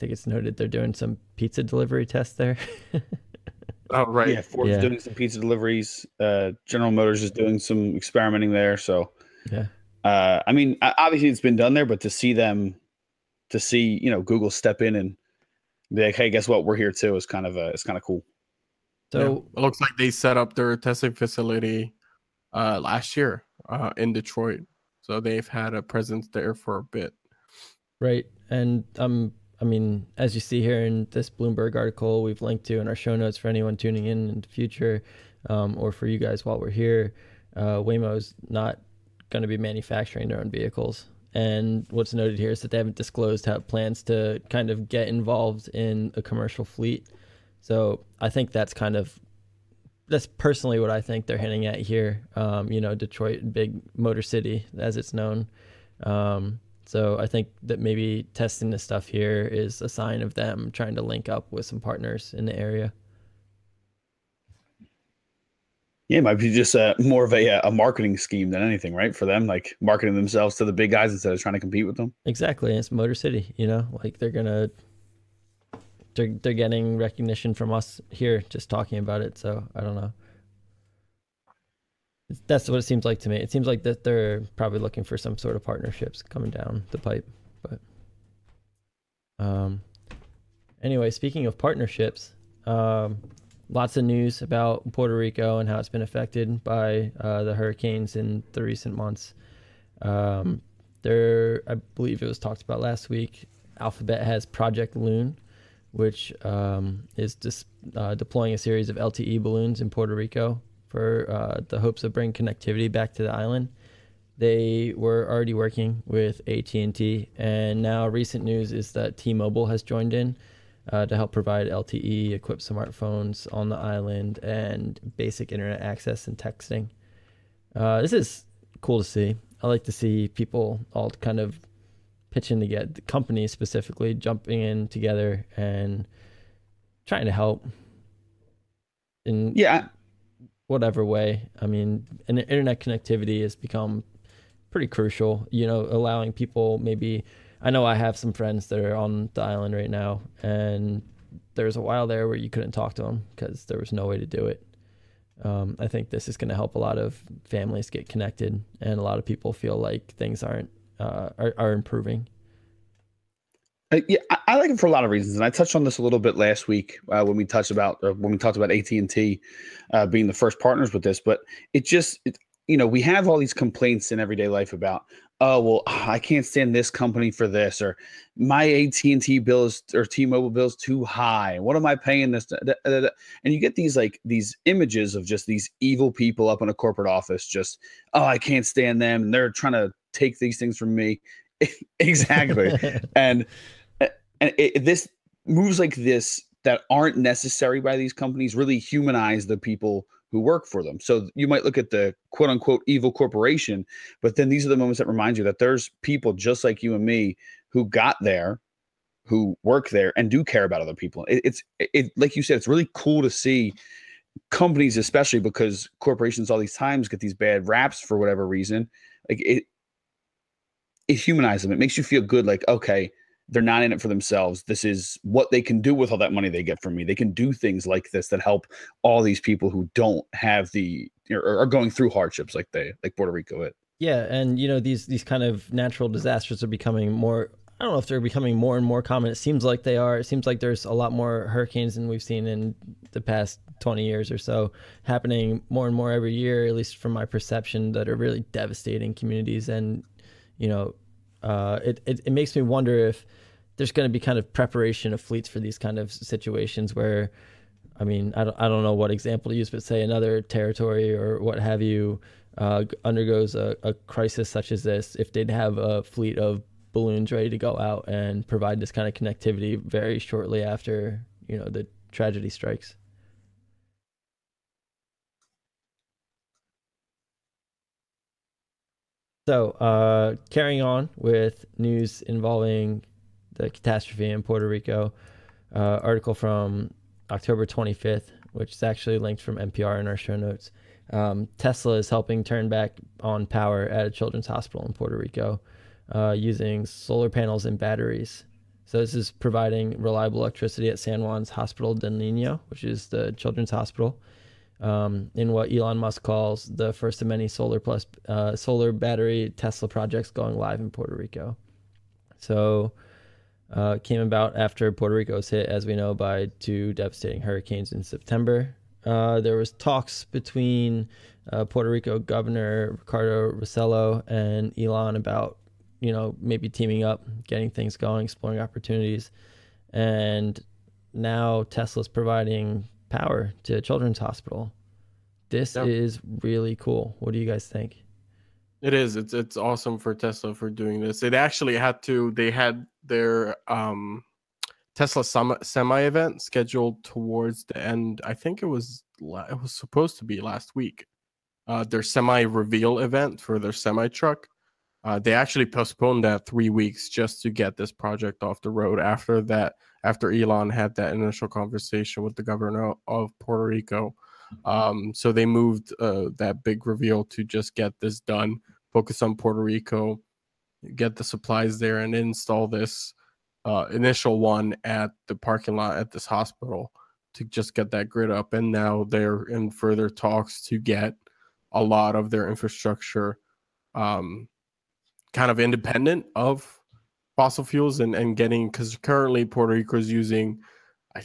it's noted they're doing some pizza delivery tests there. Oh, right. Yeah, Ford's doing some pizza deliveries. General Motors is doing some experimenting there. So, yeah. I mean, obviously it's been done there, but to see Google step in and be like, hey, guess what? We're here too. It's kind of cool. So it looks like they set up their testing facility last year in Detroit. So they've had a presence there for a bit. Right. And I mean, as you see here in this Bloomberg article we've linked to in our show notes for anyone tuning in the future, or for you guys while we're here, Waymo's not going to be manufacturing their own vehicles. And what's noted here is that they haven't disclosed how it plans to kind of get involved in a commercial fleet. So I think that's personally what I think they're hinting at here. Detroit, big motor city as it's known. So I think that maybe testing this stuff here is a sign of them trying to link up with some partners in the area. Yeah, it might be just more of a marketing scheme than anything, right? For them, like marketing themselves to the big guys instead of trying to compete with them. Exactly. It's Motor City, like they're getting recognition from us here just talking about it. So I don't know. That's what it seems like to me. It seems like that they're probably looking for some sort of partnerships coming down the pipe. But anyway, speaking of partnerships, lots of news about Puerto Rico and how it's been affected by the hurricanes in the recent months. I believe it was talked about last week. Alphabet has Project Loon, which is just deploying a series of LTE balloons in Puerto Rico for the hopes of bringing connectivity back to the island. They were already working with AT&T, and now recent news is that T-Mobile has joined in to help provide LTE-equipped smartphones on the island and basic internet access and texting. This is cool to see. I like to see people all kind of pitching together, the companies specifically jumping in together and trying to help in whatever way. I mean, internet connectivity has become pretty crucial, allowing people maybe. I know I have some friends that are on the island right now, and there's a while there where you couldn't talk to them because there was no way to do it. I think this is going to help a lot of families get connected, and a lot of people feel like things are improving. I like it for a lot of reasons, and I touched on this a little bit last week when we talked about AT&T being the first partners with this. But we have all these complaints in everyday life about, oh well, I can't stand this company for this, or my AT&T bills or T-Mobile bills too high. What am I paying this? And you get these images of just these evil people up in a corporate office, just, oh, I can't stand them, and they're trying to take these things from me. Exactly. and this moves like this that aren't necessary by these companies really humanize the people who work for them. So you might look at the quote unquote evil corporation, but then these are the moments that remind you that there's people just like you and me who got there, who work there and do care about other people. It's like you said, it's really cool to see companies, especially because corporations all these times get these bad raps for whatever reason. Like it humanizes them. It makes you feel good. Like, okay, they're not in it for themselves. This is what they can do with all that money they get from me. They can do things like this that help all these people who don't have or are going through hardships like Puerto Rico is. Yeah, and these kind of natural disasters are becoming more. I don't know if they're becoming more and more common. It seems like they are. It seems like there's a lot more hurricanes than we've seen in the past 20 years or so, happening more and more every year, at least from my perception, that are really devastating communities. And it makes me wonder if there's going to be kind of preparation of fleets for these kind of situations where, I mean, I don't know what example to use, but say another territory or what have you undergoes a crisis such as this, if they'd have a fleet of balloons ready to go out and provide this kind of connectivity very shortly after, the tragedy strikes. So, carrying on with news involving the catastrophe in Puerto Rico, article from October 25th, which is actually linked from NPR in our show notes. Tesla is helping turn back on power at a children's hospital in Puerto Rico using solar panels and batteries. So this is providing reliable electricity at San Juan's Hospital del Niño, which is the children's hospital, in what Elon Musk calls the first of many solar battery Tesla projects going live in Puerto Rico. So it came about after Puerto Rico was hit, as we know, by 2 devastating hurricanes in September. There was talks between Puerto Rico Governor Ricardo Rossello and Elon about, maybe teaming up, getting things going, exploring opportunities. And now Tesla's providing power to a children's hospital. This is really cool. What do you guys think? It is. It's awesome for Tesla for doing this. It actually they had their Tesla semi event scheduled towards the end. I think it was supposed to be last week. Their semi reveal event for their semi truck. They actually postponed that 3 weeks just to get this project off the road after Elon had that initial conversation with the governor of Puerto Rico. So they moved that big reveal to just get this done, focus on Puerto Rico, get the supplies there, and install this initial one at the parking lot at this hospital to just get that grid up. And now they're in further talks to get a lot of their infrastructure kind of independent of fossil fuels and getting, because currently Puerto Rico is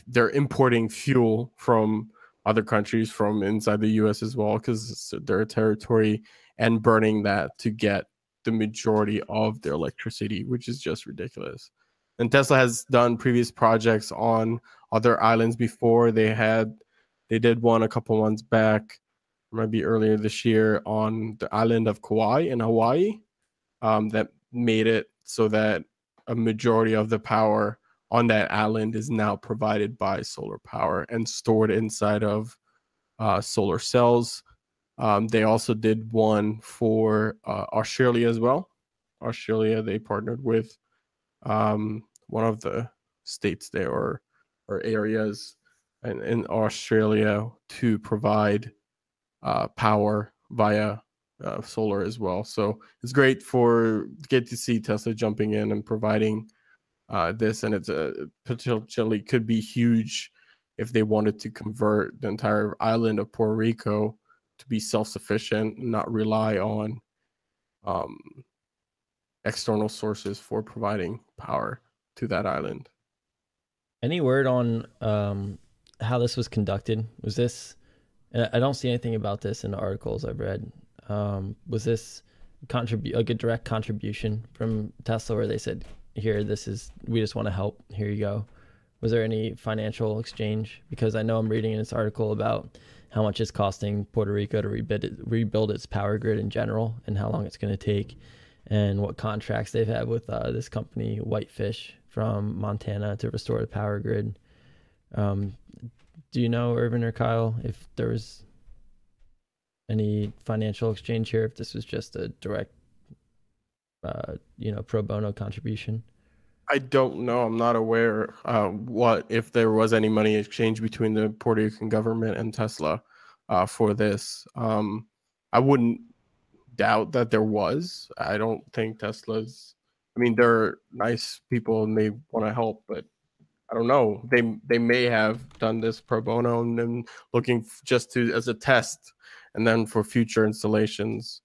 they're importing fuel from other countries, from inside the US as well, because it's their territory, and burning that to get the majority of their electricity, which is just ridiculous. And Tesla has done previous projects on other islands before. They did one a couple months back, maybe earlier this year, on the island of Kauai in Hawaii. That made it so that a majority of the power on that island is now provided by solar power and stored inside of solar cells. They also did one for Australia as well. Australia, they partnered with one of the states there or areas in Australia to provide power via solar as well. So it's great get to see Tesla jumping in and providing this, and it's potentially could be huge if they wanted to convert the entire island of Puerto Rico to be self-sufficient and not rely on external sources for providing power to that island. Any word on how this was conducted? Was this, I don't see anything about this in the articles I've read. Was this a good direct contribution from Tesla where they said, here, we just want to help, here you go? Was there any financial exchange? Because I know I'm reading in this article about how much it's costing Puerto Rico to rebuild its power grid in general, and how long it's going to take, and what contracts they've had with this company, Whitefish, from Montana, to restore the power grid. Do you know, Ervin or Kyle, if there was any financial exchange here, if this was just a direct pro bono contribution? I don't know. I'm not aware if there was any money exchange between the Puerto Rican government and Tesla for this. I wouldn't doubt that there was. I don't think they're nice people and they want to help, but I don't know. They may have done this pro bono and looking just as a test, and then for future installations,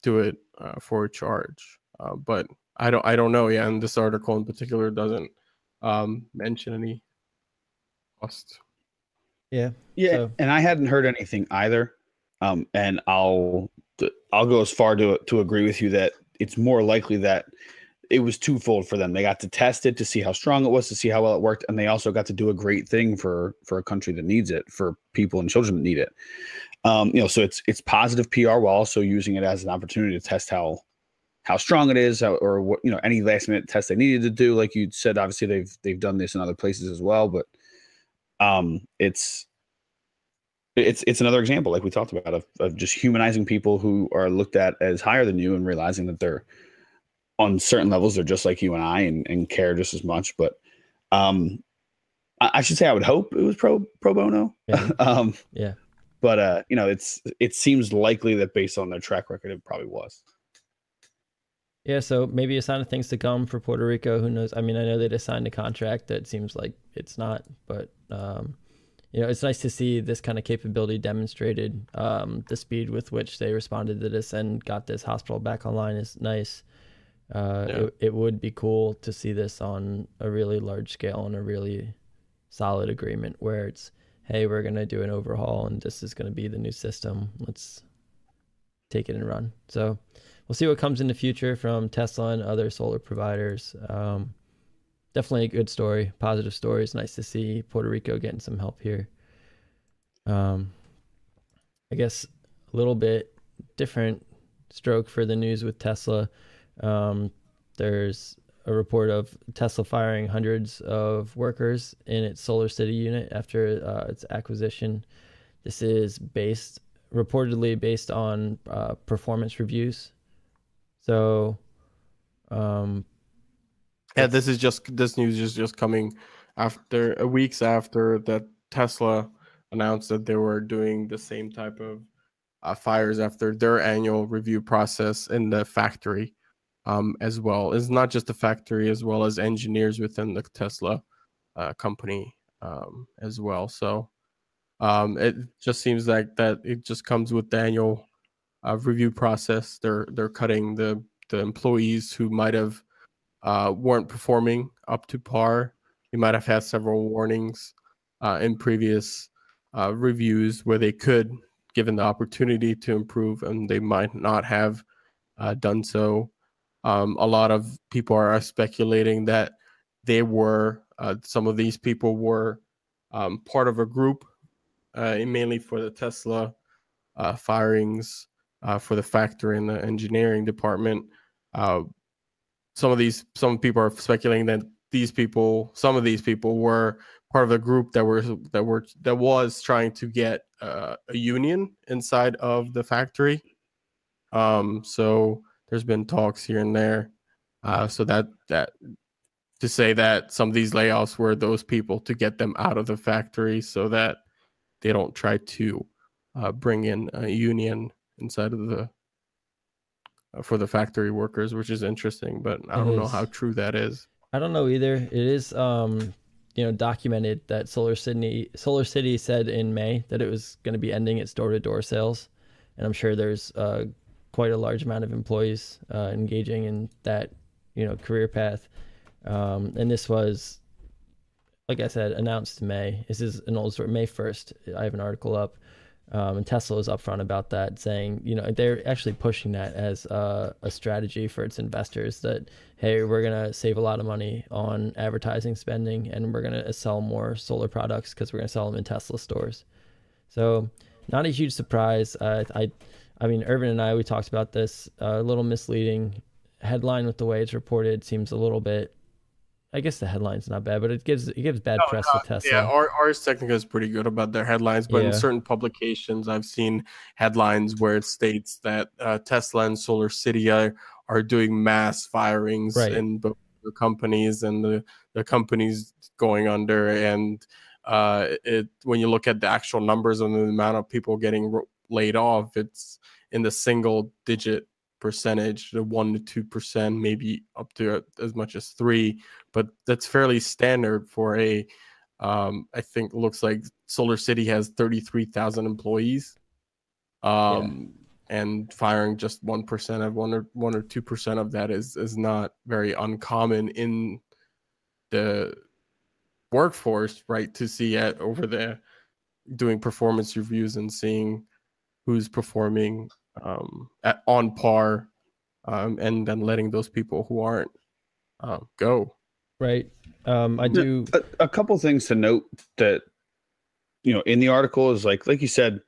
do it for a charge. But I don't know. Yeah, and this article in particular doesn't mention any cost. Yeah. So. And I hadn't heard anything either. And I'll go as far to agree with you that it's more likely that it was twofold for them. They got to test it to see how strong it was, to see how well it worked, and they also got to do a great thing for a country that needs it, for people and children that need it. So it's positive PR while also using it as an opportunity to test how strong it is, or what, any last minute test they needed to do. Like you said, obviously they've done this in other places as well, but it's it's another example, like we talked about, of just humanizing people who are looked at as higher than you and realizing that they're on certain levels, they're just like you and I and care just as much. But I should say I would hope it was pro bono. Yeah. Yeah. But it seems likely that based on their track record, it probably was. Yeah, so maybe a sign of things to come for Puerto Rico. Who knows? I mean, I know they just signed a contract that seems like it's not, but it's nice to see this kind of capability demonstrated. The speed with which they responded to this and got this hospital back online is nice. It would be cool to see this on a really large scale and a really solid agreement where it's, hey, we're going to do an overhaul and this is going to be the new system. Let's take it and run. So we'll see what comes in the future from Tesla and other solar providers. Definitely a good story, positive story. It's nice to see Puerto Rico getting some help here. I guess a little bit different stroke for the news with Tesla. There's a report of Tesla firing hundreds of workers in its Solar City unit after its acquisition. This is reportedly based on performance reviews. So, this news is just coming after weeks after that Tesla announced that they were doing the same type of fires after their annual review process in the factory, as well. It's not just the factory, as well as engineers within the Tesla company as well. So it just seems like that it just comes with the annual review process. They're cutting the employees who might have weren't performing up to par. You might have had several warnings in previous reviews where they could, given the opportunity to improve, and they might not have done so. A lot of people are speculating that some of these people were part of a group, mainly for the Tesla firings, for the factory and the engineering department. Some people are speculating that some of these people were part of a group that was trying to get a union inside of the factory. So there's been talks here and there. So that to say that some of these layoffs were those people to get them out of the factory so that they don't try to bring in a union inside of for the factory workers, which is interesting, but I don't know how true that is. I don't know either. It is, documented that Solar City said in May that it was going to be ending its door-to-door sales, and I'm sure there's quite a large amount of employees engaging in that, career path. And this was, like I said, announced in May. This is an old story. May 1st, I have an article up. And Tesla is upfront about that, saying, they're actually pushing that as a strategy for its investors that, hey, we're going to save a lot of money on advertising spending and we're going to sell more solar products because we're going to sell them in Tesla stores. So not a huge surprise. I mean, Ervin and I, we talked about this, a little misleading headline with the way it's reported seems a little bit, I guess the headline's not bad, but it gives bad press to Tesla. Yeah, Ars Technica is pretty good about their headlines, but in certain publications, I've seen headlines where it states that Tesla and Solar City are doing mass firings in both the companies, and the companies going under. And when you look at the actual numbers and the amount of people getting laid off, it's in the single-digit percentage, the 1% to 2%, maybe up to as much as 3%, but that's fairly standard for I think looks like Solar City has 33,000 employees, and firing just 1% of 1 or 2% of that is not very uncommon in the workforce, right? To see over there doing performance reviews and seeing who's performing on par, and then letting those people who aren't go. Right. I do a couple things to note that in the article is like you said,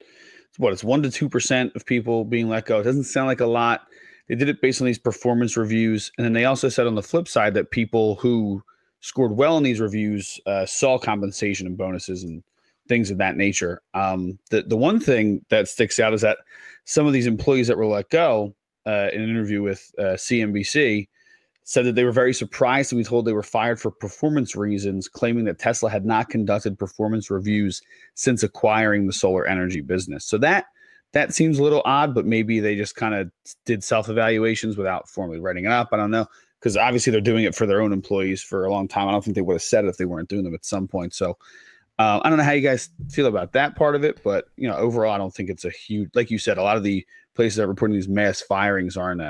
it's 1% to 2% of people being let go. It doesn't sound like a lot. They did it based on these performance reviews, and then they also said on the flip side that people who scored well in these reviews saw compensation and bonuses and things of that nature. The one thing that sticks out is that some of these employees that were let go in an interview with CNBC said that they were very surprised to be told they were fired for performance reasons, claiming that Tesla had not conducted performance reviews since acquiring the solar energy business. So that seems a little odd, but maybe they just kind of did self-evaluations without formally writing it up. I don't know, because obviously they're doing it for their own employees for a long time. I don't think they would have said it if they weren't doing them at some point. So I don't know how you guys feel about that part of it, but overall, I don't think it's a huge, like you said, a lot of the places that are reporting these mass firings aren't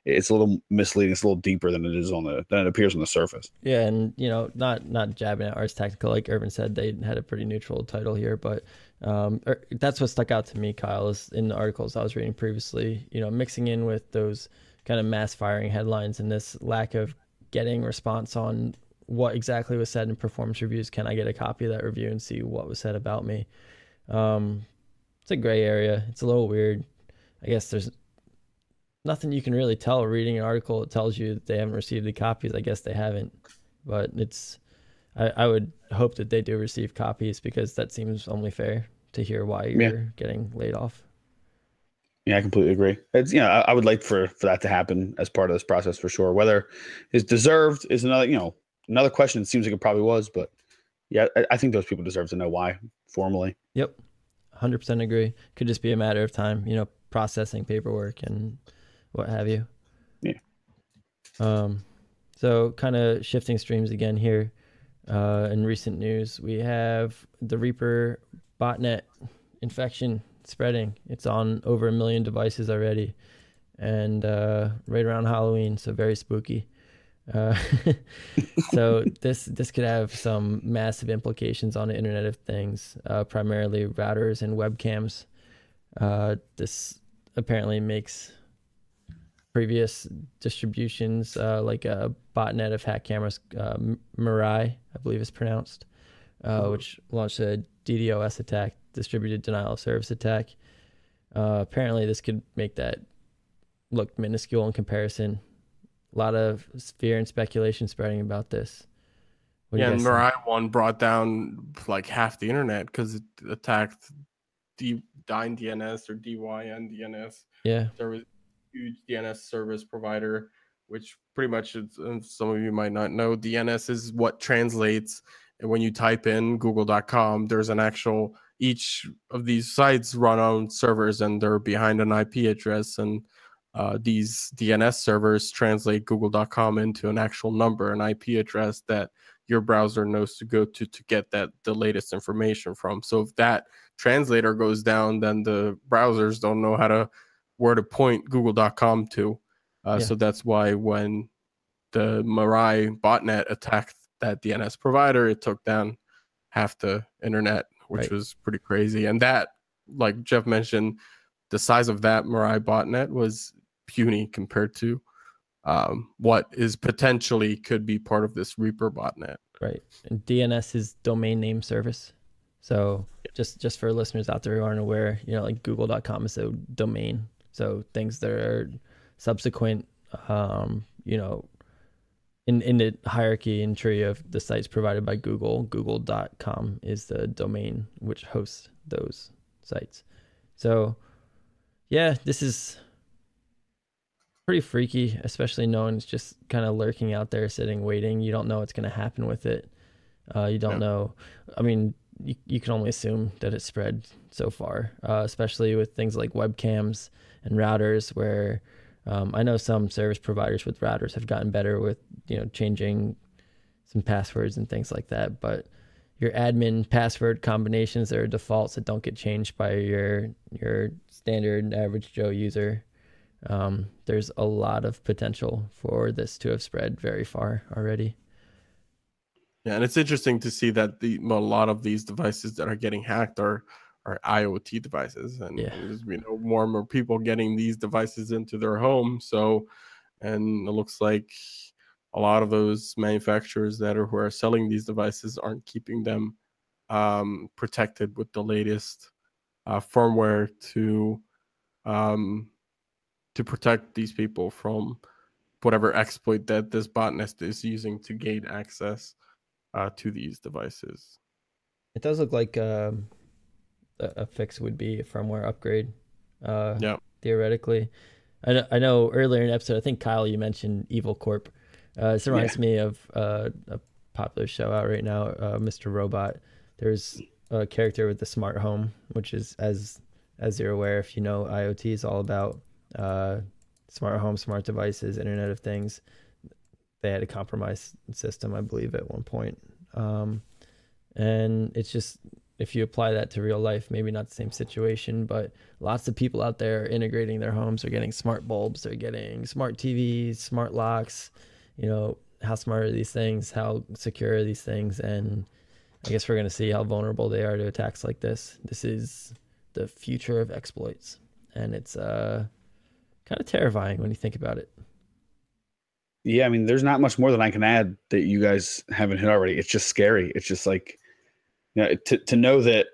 it's a little misleading. It's a little deeper than it appears on the surface. Yeah, and not jabbing at Ars Technica, like Ervin said, they had a pretty neutral title here, but that's what stuck out to me, Kyle, is in the articles I was reading previously. Mixing in with those kind of mass firing headlines and this lack of getting response on what exactly was said in performance reviews. Can I get a copy of that review and see what was said about me? It's a gray area. It's a little weird. I guess there's nothing you can really tell reading an article. It tells you that they haven't received the copies. I guess they haven't, but I would hope that they do receive copies, because that seems only fair to hear why you're getting laid off. Yeah, I completely agree. It's I would like for that to happen as part of this process for sure. Whether it's deserved is another question. It seems like it probably was, but yeah, I think those people deserve to know why formally. Yep, 100% agree. Could just be a matter of time, processing paperwork and what have you. Yeah. So kind of shifting streams again here. In recent news, we have the Reaper botnet infection spreading. It's on over 1 million devices already, and right around Halloween, so very spooky. So this could have some massive implications on the Internet of Things, primarily routers and webcams. This apparently makes previous distributions, like a botnet of hack cameras, Mirai, I believe it's pronounced, which launched a DDoS attack, distributed denial of service attack. Apparently this could make that look minuscule in comparison. A lot of fear and speculation spreading about this. Yeah, and Mirai one brought down like half the internet because it attacked Dyn DNS or DYN DNS. Yeah. There was a huge DNS service provider, which pretty much, some of you might not know, DNS is what translates. And when you type in google.com, there's an actual, each of these sites run on servers and they're behind an IP address. And these DNS servers translate google.com into an actual number, an IP address that your browser knows to go to get the latest information from. So if that translator goes down, then the browsers don't know where to point google.com to. So that's why when the Mirai botnet attacked that DNS provider, it took down half the internet, which was pretty crazy. And that, like Jeff mentioned, the size of that Mirai botnet was puny compared to what is potentially could be part of this Reaper botnet. Right. And DNS is domain name service. So just for listeners out there who aren't aware, like google.com is a domain. So things that are subsequent, in the hierarchy and tree of the sites provided by Google, google.com is the domain which hosts those sites. So yeah, this is pretty freaky, especially knowing it's just kind of lurking out there, sitting, waiting. You don't know what's going to happen with it. You don't know. I mean, you can only assume that it's spread so far, especially with things like webcams and routers, where I know some service providers with routers have gotten better with, changing some passwords and things like that. But your admin password combinations that are defaults that don't get changed by your standard average Joe user, there's a lot of potential for this to have spread very far already. Yeah, and it's interesting to see that a lot of these devices that are getting hacked are IoT devices, and more and more people getting these devices into their home. So, and it looks like a lot of those manufacturers who are selling these devices aren't keeping them protected with the latest firmware to protect these people from whatever exploit that this botnet is using to gain access to these devices. It does look like a fix would be a firmware upgrade. Yeah. Theoretically, I know earlier in the episode, I think Kyle, you mentioned Evil Corp. This reminds me of a popular show out right now, Mr. Robot. There's a character with the smart home, which is, as you're aware, if you know, IoT is all about smart home, smart devices, Internet of Things. They had a compromised system, I believe, at one point. And it's just, if you apply that to real life, maybe not the same situation, but lots of people out there are integrating their homes. They're getting smart bulbs, they're getting smart TVs, smart locks. You know, how smart are these things? How secure are these things? And I guess we're going to see how vulnerable they are to attacks like this. This is the future of exploits. And it's kind of terrifying when you think about it. Yeah, I mean, there's not much more than I can add that you guys haven't hit already. It's just scary. It's just like, you know, to know that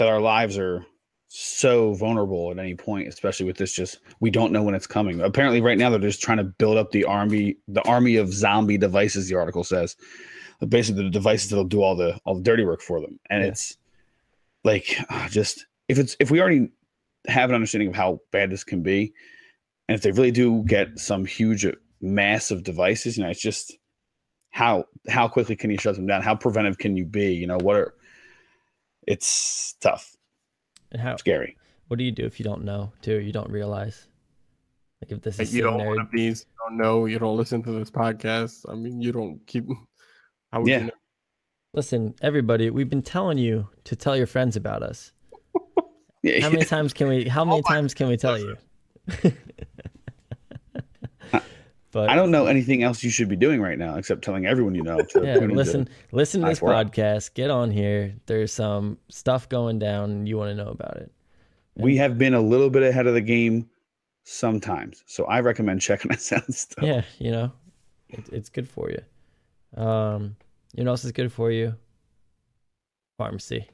our lives are so vulnerable at any point, especially with this, just, we don't know when it's coming. Apparently right now they're just trying to build up the army of zombie devices, the article says. Basically the devices that'll do all the dirty work for them. And it's like, just, if we already have an understanding of how bad this can be, and if they really do get some huge mass of devices, you know, it's just how quickly can you shut them down? How preventive can you be? You know, it's tough. And how scary. What do you do if you don't know too? You don't realize, like, if this is you don't one of these, you don't know, you don't listen to this podcast. I mean, you don't keep. How would you know? Listen, everybody, we've been telling you to tell your friends about us. How many times can we tell you? But I don't know anything else you should be doing right now except telling everyone you know. Listen to this podcast. Get on here. There's some stuff going down, and you want to know about it. And we have been a little bit ahead of the game sometimes, so I recommend checking us out still. Yeah, you know, it's good for you. You know what else is good for you? Pharmacy.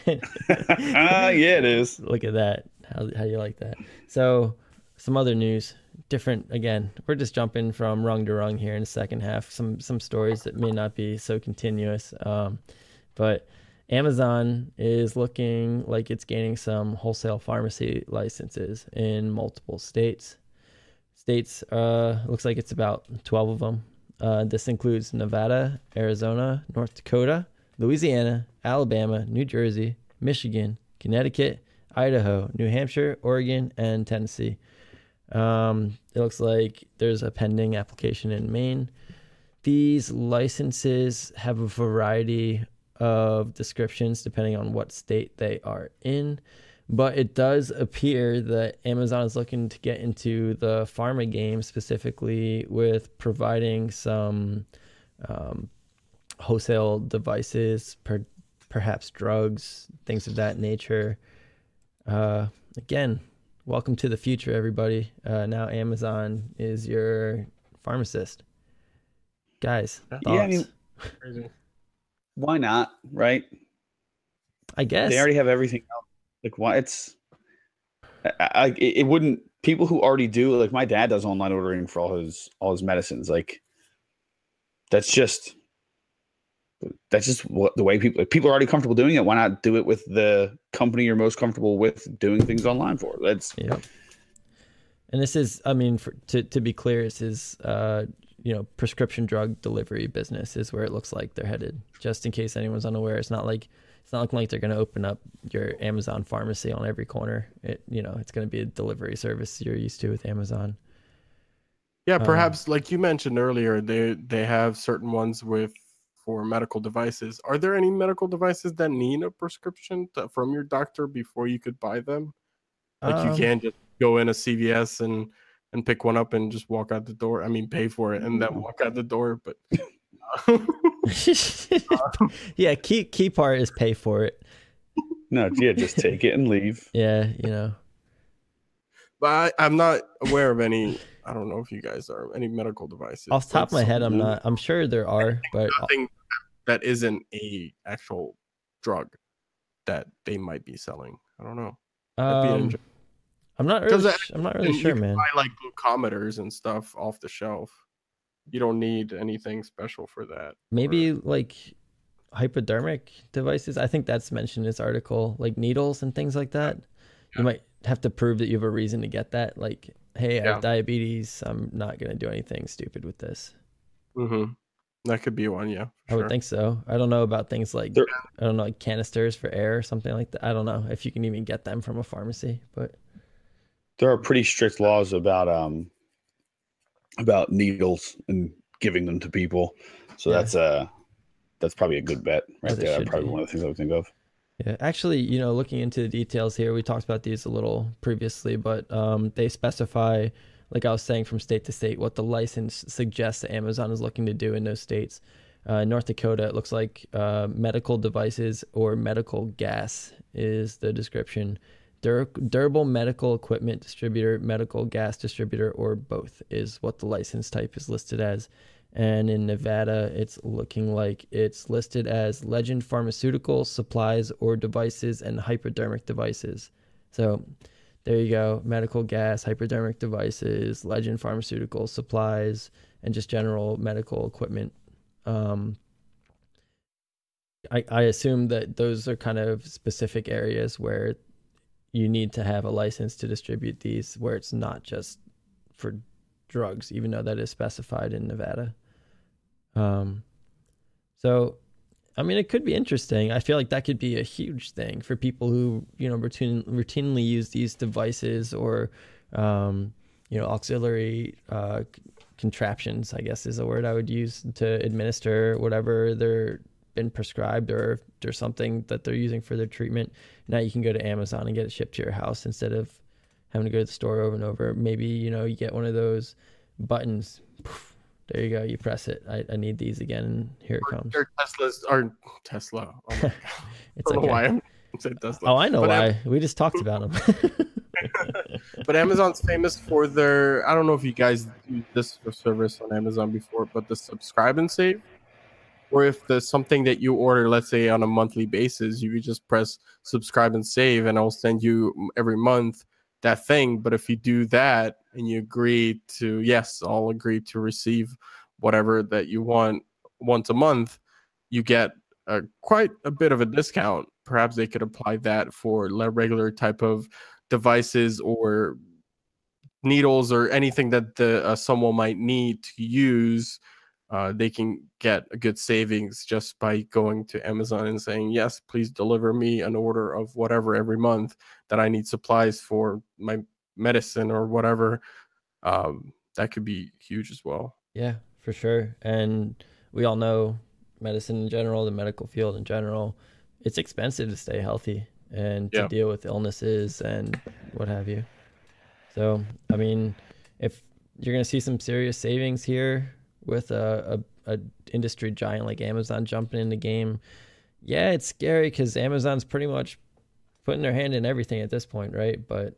Yeah, it is. Look at that. How you like that? So, some other news. Different again. We're just jumping from rung to rung here in the second half. Some stories that may not be so continuous. But Amazon is looking like it's gaining some wholesale pharmacy licenses in multiple states. Looks like it's about 12 of them. This includes Nevada, Arizona, North Dakota, Louisiana, Alabama, New Jersey, Michigan, Connecticut, Idaho, New Hampshire, Oregon, and Tennessee. It looks like there's a pending application in Maine. These licenses have a variety of descriptions depending on what state they are in, but it does appear that Amazon is looking to get into the pharma game, specifically with providing some wholesale devices, perhaps drugs, things of that nature. Again, welcome to the future, everybody. Now Amazon is your pharmacist. Guys, thoughts? Yeah, I mean, why not, right? I guess. They already have everything else. Like, why? It wouldn't, people who already do, like my dad does online ordering for all his medicines. Like, that's just what the way people are already comfortable doing it. Why not do it with the company you're most comfortable with doing things online for? Yeah. And this is, I mean, to be clear, this is prescription drug delivery business is where it looks like they're headed. Just in case anyone's unaware, it's not looking like they're going to open up your Amazon pharmacy on every corner. It's going to be a delivery service you're used to with Amazon. Yeah, perhaps like you mentioned earlier, they have certain ones for medical devices. Are there any medical devices that need a prescription from your doctor before you could buy them? Like you can't just go in a CVS and pick one up and just walk out the door. I mean, pay for it and then walk out the door. But yeah, key part is pay for it. No, yeah, just take it and leave. Yeah, But I'm not aware of any. I don't know if you guys are any medical devices. Off the top of my head, I'm not. I'm sure there are, but nothing that isn't a actual drug that they might be selling. I don't know. I'm not really sure, man. Buy like glucometers and stuff off the shelf. You don't need anything special for that. Maybe like hypodermic devices. I think that's mentioned in this article, like needles and things like that. You might have to prove that you have a reason to get that. Like, hey, I have diabetes. I'm not going to do anything stupid with this. That could be one, yeah. I would think so. I don't know about things like, I don't know, like canisters for air or something like that. I don't know if you can even get them from a pharmacy, but there are pretty strict laws about needles and giving them to people. So that's probably a good bet right there. That's probably one of the things I would think of. Yeah, actually, you know, looking into the details here, we talked about these a little previously, but they specify, like I was saying, from state to state, what the license suggests that Amazon is looking to do in those states. North Dakota, it looks like medical devices or medical gas is the description. Durable medical equipment distributor, medical gas distributor, or both is what the license type is listed as. And in Nevada, it's looking like it's listed as Legend Pharmaceutical Supplies or Devices and Hypodermic Devices. So there you go. Medical gas, hypodermic devices, Legend Pharmaceutical Supplies, and just general medical equipment. I assume that those are kind of specific areas where you need to have a license to distribute these, where it's not just for drugs, even though that is specified in Nevada. So, I mean, it could be interesting. I feel like that could be a huge thing for people who, you know, routinely use these devices or, you know, auxiliary contraptions, I guess is a word I would use to administer whatever they're been prescribed, or if there's something that they're using for their treatment. Now you can go to Amazon and get it shipped to your house instead of having to go to the store over and over. Maybe, you know, you get one of those buttons. Poof, there you go. You press it. I need these again, and here it comes. Tesla. Oh my God. It's I don't know why I'm saying Tesla. Oh, I know why. We just talked about them. But Amazon's famous for their, I don't know if you guys use this service on Amazon before, but the subscribe and save. Or if there's something that you order, let's say on a monthly basis, you could just press subscribe and save, and I'll send you every month that thing. But if you do that and you agree to, yes, I'll agree to receive whatever that you want once a month, you get quite a bit of a discount. Perhaps they could apply that for regular type of devices or needles or anything that someone might need to use. They can get a good savings just by going to Amazon and saying, yes, please deliver me an order of whatever every month that I need supplies for my medicine or whatever. That could be huge as well. Yeah, for sure. And we all know medicine in general, the medical field in general, it's expensive to stay healthy and to deal with illnesses and what have you. So, I mean, if you're going to see some serious savings here with a industry giant like Amazon jumping in the game, yeah, it's scary because Amazon's pretty much putting their hand in everything at this point, right? But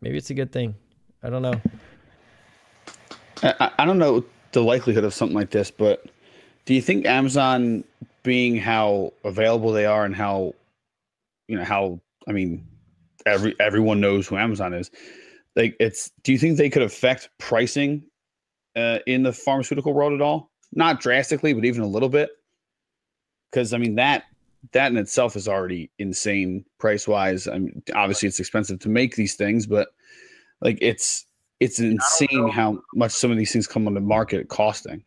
maybe it's a good thing. I don't know. I don't know the likelihood of something like this, but do you think Amazon, being how available they are and how, you know, how, I mean, everyone knows who Amazon is, like, do you think they could affect pricing in the pharmaceutical world at all? Not drastically, but even a little bit. Because I mean, that in itself is already insane price wise. I mean, obviously it's expensive to make these things, but like it's insane how much some of these things come on the market costing.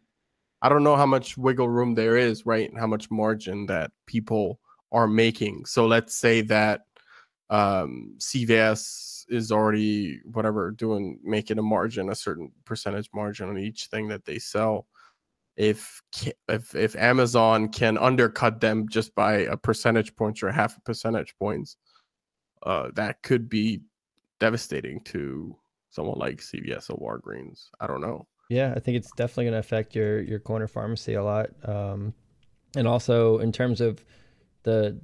I don't know how much wiggle room there is, right? And how much margin that people are making. So let's say that CVS is already making a margin, a certain percentage margin on each thing that they sell. If Amazon can undercut them just by a percentage point or half a percentage points, that could be devastating to someone like CVS or Walgreens. I don't know. Yeah, I think it's definitely going to affect your corner pharmacy a lot. And also in terms of the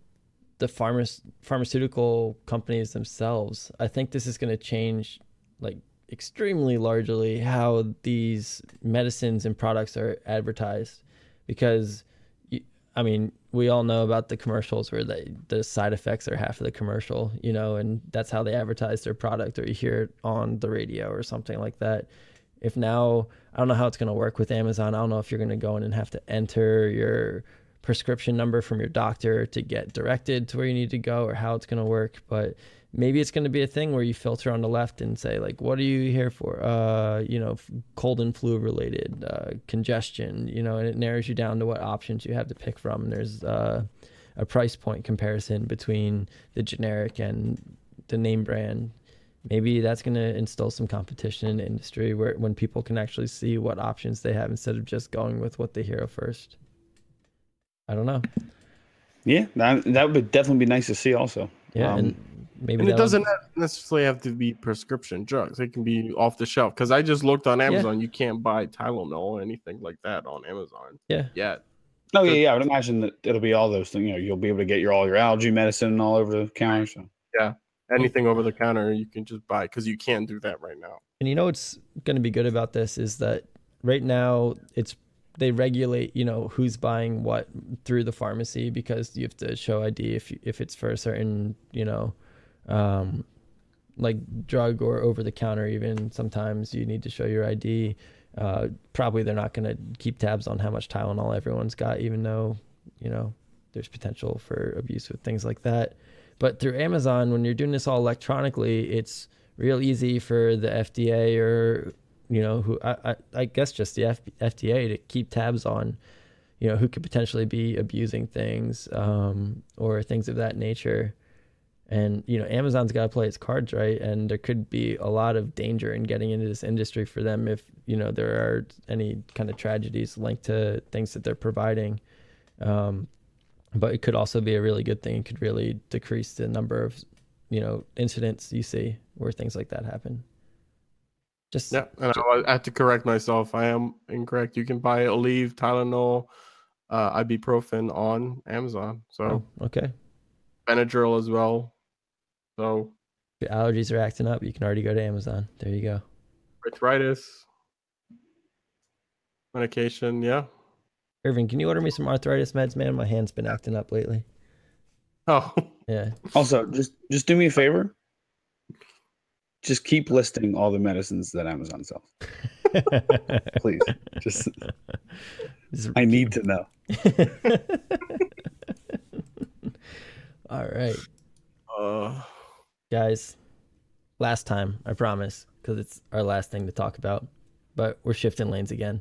pharmaceutical companies themselves, I think this is going to change like extremely largely how these medicines and products are advertised, because I mean, we all know about the commercials where the side effects are half of the commercial, you know, and that's how they advertise their product, or you hear it on the radio or something like that. If now, I don't know how it's going to work with Amazon. I don't know if you're going to go in and have to enter your prescription number from your doctor to get directed to where you need to go or how it's going to work. But maybe it's going to be a thing where you filter on the left and say, like, what are you here for? Cold and flu related, congestion, and it narrows you down to what options you have to pick from. And there's a price point comparison between the generic and the name brand. Maybe that's going to instill some competition in the industry when people can actually see what options they have instead of just going with what they hear first. I don't know. Yeah, that would definitely be nice to see also. Yeah, and maybe it doesn't necessarily have to be prescription drugs. It can be off the shelf. Because I just looked on Amazon. You can't buy Tylenol or anything like that on Amazon. Yeah. Yet. Oh, yeah. I would imagine that it'll be all those things. You'll be able to get all your allergy medicine all over the counter. So. Yeah. Anything over the counter you can just buy because you can't do that right now. And what's going to be good about this is that right now they regulate, who's buying what through the pharmacy because you have to show ID if it's for a certain, like drug or over the counter. Even sometimes you need to show your ID. Probably they're not going to keep tabs on how much Tylenol everyone's got, even though, there's potential for abuse with things like that. But through Amazon, when you're doing this all electronically, it's real easy for the FDA or, who I guess just the FDA to keep tabs on, who could potentially be abusing things or things of that nature. And, Amazon's got to play its cards right. And there could be a lot of danger in getting into this industry for them if, there are any kind of tragedies linked to things that they're providing. But it could also be a really good thing. It could really decrease the number of, incidents you see where things like that happen. And I have to correct myself. I am incorrect. You can buy Aleve, Tylenol, ibuprofen on Amazon. So okay. Benadryl as well. So if your allergies are acting up, you can already go to Amazon. There you go. Arthritis medication, yeah. Ervin, can you order me some arthritis meds, man? My hand's been acting up lately. Oh. Yeah. Also, just do me a favor. Just keep listing all the medicines that Amazon sells. Please. I need to know. All right. Guys, last time, I promise, because it's our last thing to talk about, but we're shifting lanes again.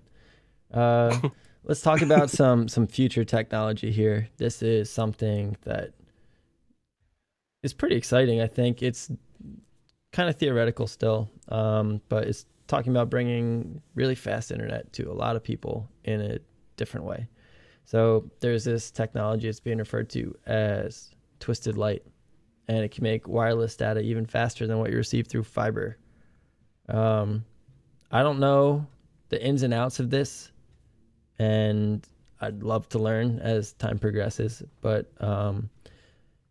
Let's talk about some future technology here. This is something that is pretty exciting. I think it's kind of theoretical still, but it's talking about bringing really fast internet to a lot of people in a different way. So there's this technology that's being referred to as twisted light, and it can make wireless data even faster than what you receive through fiber. I don't know the ins and outs of this, and I'd love to learn as time progresses, but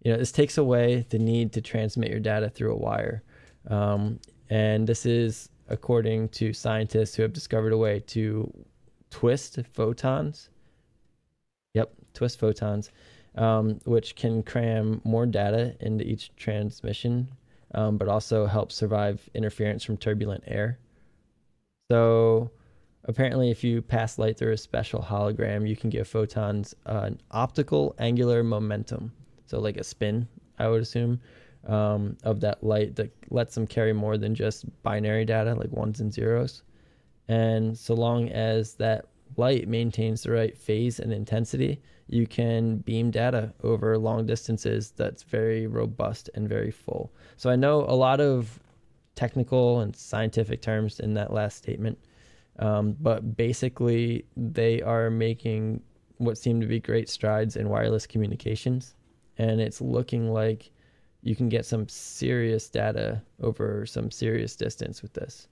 this takes away the need to transmit your data through a wire. And this is according to scientists who have discovered a way to twist photons. Yep, twist photons, which can cram more data into each transmission, but also help survive interference from turbulent air. So apparently, if you pass light through a special hologram, you can give photons an optical angular momentum. So like a spin, I would assume, of that light that lets them carry more than just binary data, like ones and zeros. And so long as that light maintains the right phase and intensity, you can beam data over long distances that's very robust and very full. So I know a lot of technical and scientific terms in that last statement. But basically, they are making what seem to be great strides in wireless communications. And it's looking like you can get some serious data over some serious distance with this.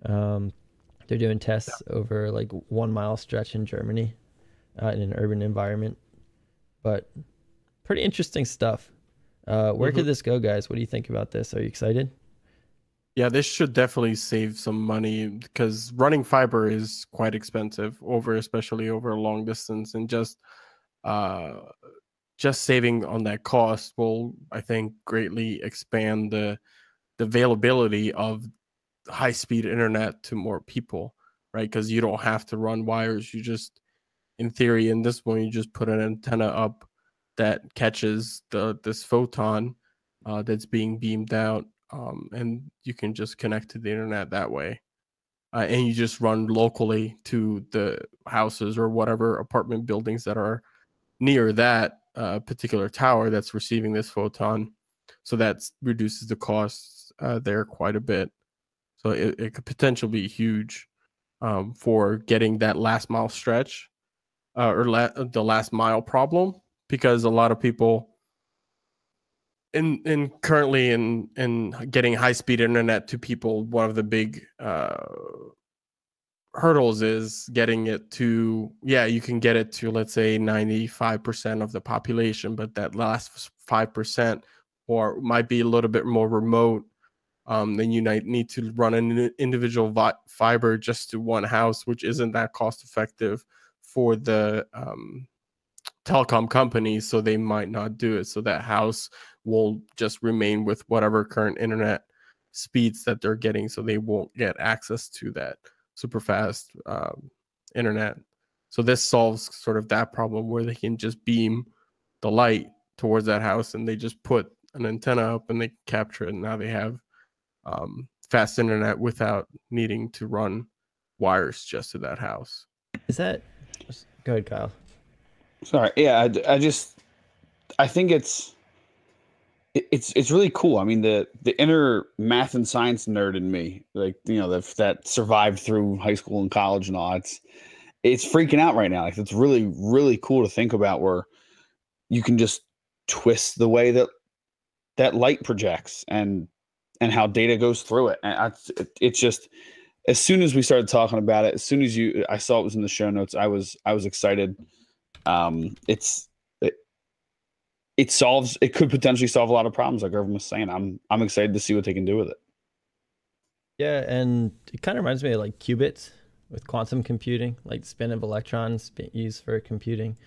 They're doing tests over like 1 mile stretch in Germany in an urban environment. But pretty interesting stuff. Where could this go, guys? What do you think about this? Are you excited? Yeah, this should definitely save some money because running fiber is quite expensive, especially over a long distance, and just saving on that cost will, I think, greatly expand the availability of high-speed internet to more people, right? Because you don't have to run wires; you just in theory, in this one, you just put an antenna up that catches this photon that's being beamed out, and you can just connect to the internet that way. And you just run locally to the houses or whatever apartment buildings that are near that particular tower that's receiving this photon. So that reduces the costs there quite a bit. So it could potentially be huge for getting that last mile stretch or the last mile problem, because a lot of people currently in getting high speed internet to people, one of the big hurdles is getting it to, you can get it to, let's say, 95% of the population, but that last 5% or might be a little bit more remote. Then you might need to run an individual fiber just to one house, which isn't that cost effective for the telecom companies, so they might not do it. So that house will just remain with whatever current internet speeds that they're getting, so they won't get access to that super fast internet. So this solves sort of that problem where they can just beam the light towards that house, and they just put an antenna up and they capture it, and now they have fast internet without needing to run wires just to that house. Is that... Go ahead, Kyle. Sorry. Yeah, I think it's really cool. I mean, the inner math and science nerd in me, like, you know, that survived through high school and college and all, it's freaking out right now. Like, it's really, really cool to think about, where you can just twist the way that light projects and how data goes through it. And it's just, as soon as we started talking about it, as soon as I saw it was in the show notes, I was excited. It could potentially solve a lot of problems, like Ervin was saying. I'm excited to see what they can do with it. Yeah, and it kind of reminds me of like qubits with quantum computing, like spin of electrons used for computing.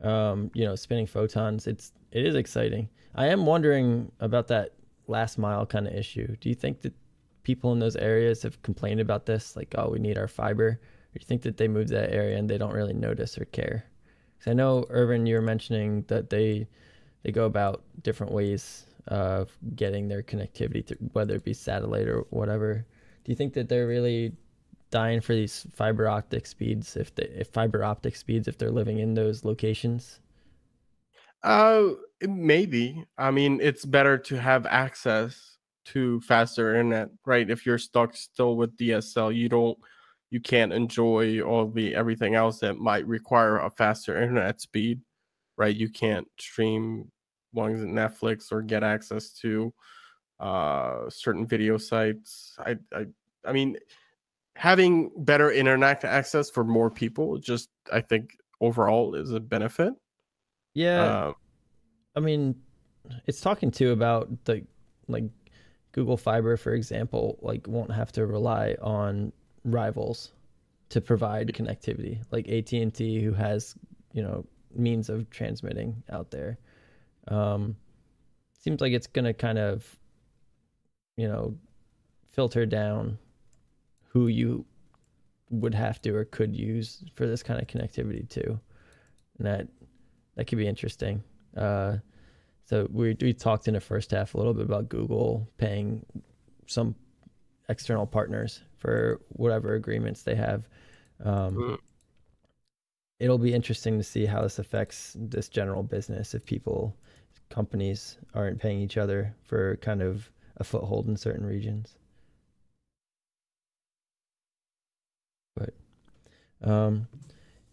Spinning photons. It is exciting. I am wondering about that last mile kind of issue. Do you think that people in those areas have complained about this, like, oh, we need our fiber? Or do you think that they move to that area and they don't really notice or care? Because I know, Ervin, you were mentioning that they go about different ways of getting their connectivity, whether it be satellite or whatever. Do you think that they're really dying for these fiber optic speeds if they're living in those locations? Maybe. I mean, it's better to have access to faster internet, right? If you're stuck still with DSL, you can't enjoy everything else that might require a faster internet speed, right? You can't stream ones at Netflix or get access to certain video sites. I mean, having better internet access for more people, just, I think overall is a benefit. Yeah. I mean, it's talking too about like Google Fiber, for example, like won't have to rely on rivals to provide connectivity, like AT&T, who has, means of transmitting out there. Seems like it's going to kind of, filter down who you would have to or could use for this kind of connectivity too. And that could be interesting. So we talked in the first half a little bit about Google paying some external partners for whatever agreements they have. It'll be interesting to see how this affects this general business if companies aren't paying each other for kind of a foothold in certain regions. But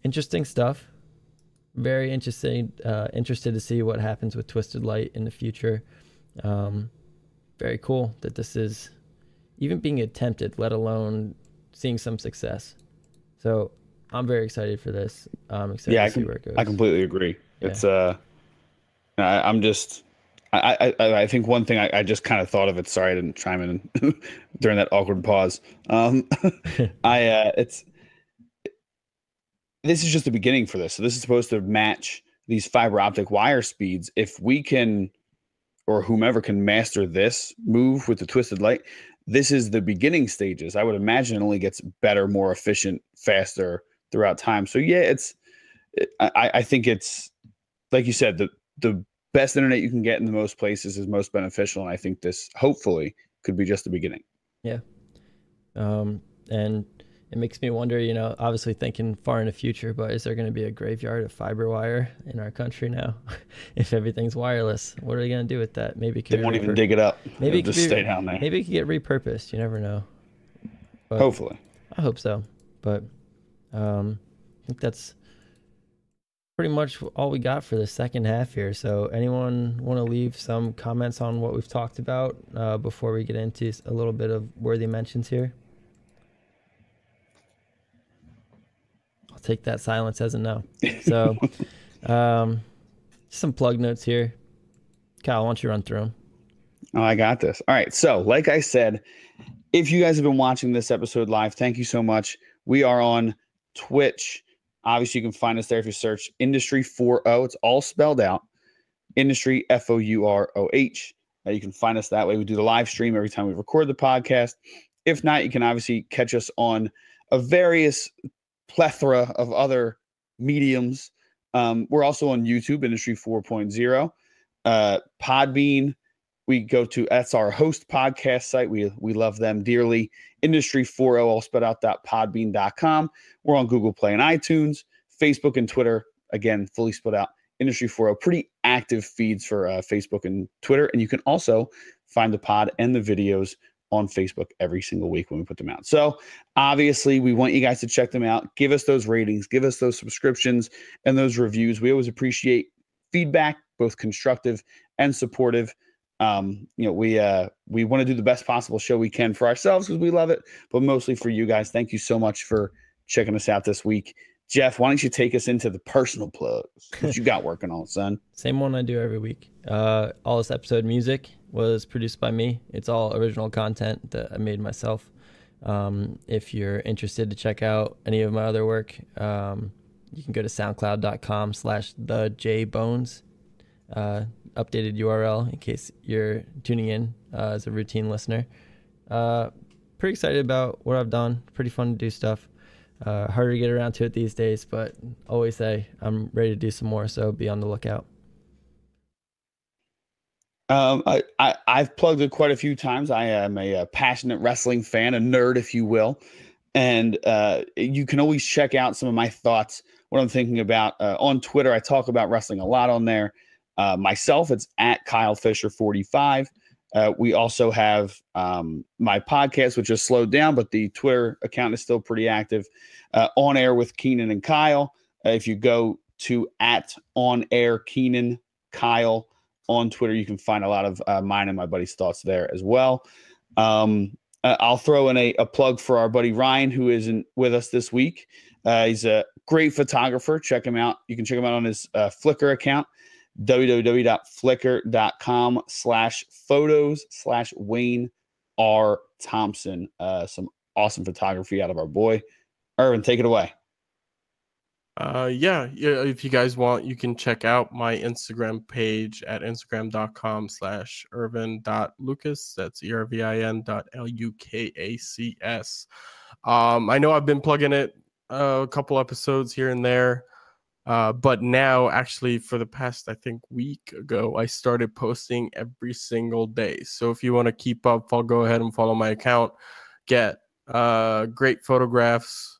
interesting stuff. Very interesting. Interested to see what happens with Twisted Light in the future. Very cool that this is even being attempted, let alone seeing some success. So I'm very excited for this. I'm excited to see where it goes. I completely agree. Yeah. It's I think one thing I just kind of thought of it. Sorry, I didn't chime in during that awkward pause. This is just the beginning for this. So this is supposed to match these fiber optic wire speeds. If we can, or whomever can master this move with the Twisted Light, this is the beginning stages. I would imagine it only gets better, more efficient, faster throughout time. So yeah, I think it's, like you said, the best internet you can get in the most places is most beneficial. And I think this hopefully could be just the beginning. Yeah. And it makes me wonder, obviously thinking far in the future, but is there going to be a graveyard of fiber wire in our country now? If everything's wireless, what are they going to do with that? Maybe they won't even dig it up. Maybe it could just stay down there. Maybe it could get repurposed. You never know. But hopefully. I hope so. But I think that's pretty much all we got for the second half here. So anyone want to leave some comments on what we've talked about before we get into a little bit of worthy mentions here? I'll take that silence as a no. So some plug notes here. Kyle, why don't you run through them? Oh, I got this. All right. So like I said, if you guys have been watching this episode live, thank you so much. We are on Twitch. Obviously, you can find us there if you search Industry 4O. It's all spelled out. Industry FOUROH. You can find us that way. We do the live stream every time we record the podcast. If not, you can obviously catch us on a various plethora of other mediums. We're also on YouTube, Industry 4.0. Podbean. We go to, that's our host podcast site. We love them dearly. Industry 4.0, all spelled out, .podbean.com. We're on Google Play and iTunes, Facebook and Twitter. Again, fully spelled out, Industry 4.0. Pretty active feeds for Facebook and Twitter. And you can also find the pod and the videos on Facebook every single week when we put them out. So obviously, we want you guys to check them out. Give us those ratings, give us those subscriptions and those reviews. We always appreciate feedback, both constructive and supportive. We want to do the best possible show we can for ourselves because we love it, but mostly for you guys. Thank you so much for checking us out this week. Jeff, why don't you take us into the personal plugs? What you got working on, son? Same one I do every week. All this episode music was produced by me. It's all original content that I made myself. If you're interested to check out any of my other work, you can go to soundcloud.com/thejbones. Updated URL in case you're tuning in as a routine listener. Pretty excited about what I've done. Pretty fun to do stuff. Harder to get around to it these days, but always say I'm ready to do some more, so be on the lookout. I've plugged it quite a few times. I am a passionate wrestling fan, a nerd, if you will. And you can always check out some of my thoughts, what I'm thinking about on Twitter. I talk about wrestling a lot on there. Myself, it's at Kyle Fisher 45. We also have my podcast, which has slowed down, but the Twitter account is still pretty active. On Air with Keenan and Kyle. If you go to at On Air Keenan Kyle on Twitter, you can find a lot of mine and my buddy's thoughts there as well. I'll throw in a plug for our buddy Ryan, who isn't with us this week. He's a great photographer. Check him out. You can check him out on his Flickr account. www.flickr.com/photos/Wayne R. Thompson. Some awesome photography out of our boy. Ervin, take it away. Yeah. If you guys want, you can check out my Instagram page at instagram.com/Ervin.Lucas. That's ERVIN.LUKACS. I know I've been plugging it a couple episodes here and there. But now, actually, for the past, I think, week ago, I started posting every single day. So if you want to keep up, I'll go ahead and follow my account, get great photographs.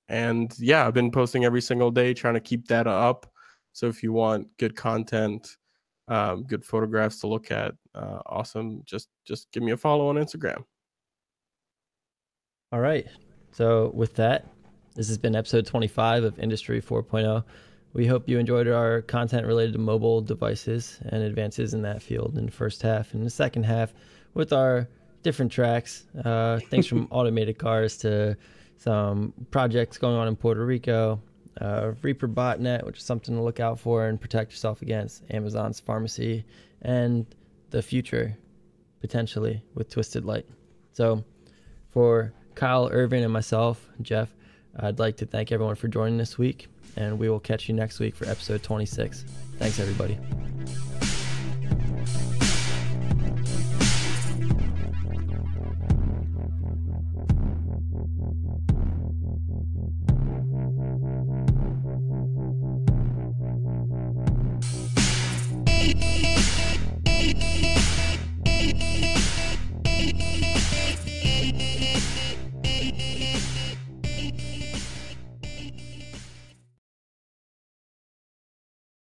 And yeah, I've been posting every single day, trying to keep that up. So if you want good content, good photographs to look at, awesome. Just give me a follow on Instagram. All right. So with that, this has been episode 25 of Industry 4.0. We hope you enjoyed our content related to mobile devices and advances in that field in the first half. In the second half, with our different tracks, things from automated cars to some projects going on in Puerto Rico, Reaper Botnet, which is something to look out for and protect yourself against, Amazon's pharmacy, and the future, potentially, with Twisted Light. So for Kyle, Ervin, and myself, Jeff, I'd like to thank everyone for joining this week, and we will catch you next week for episode 26. Thanks, everybody.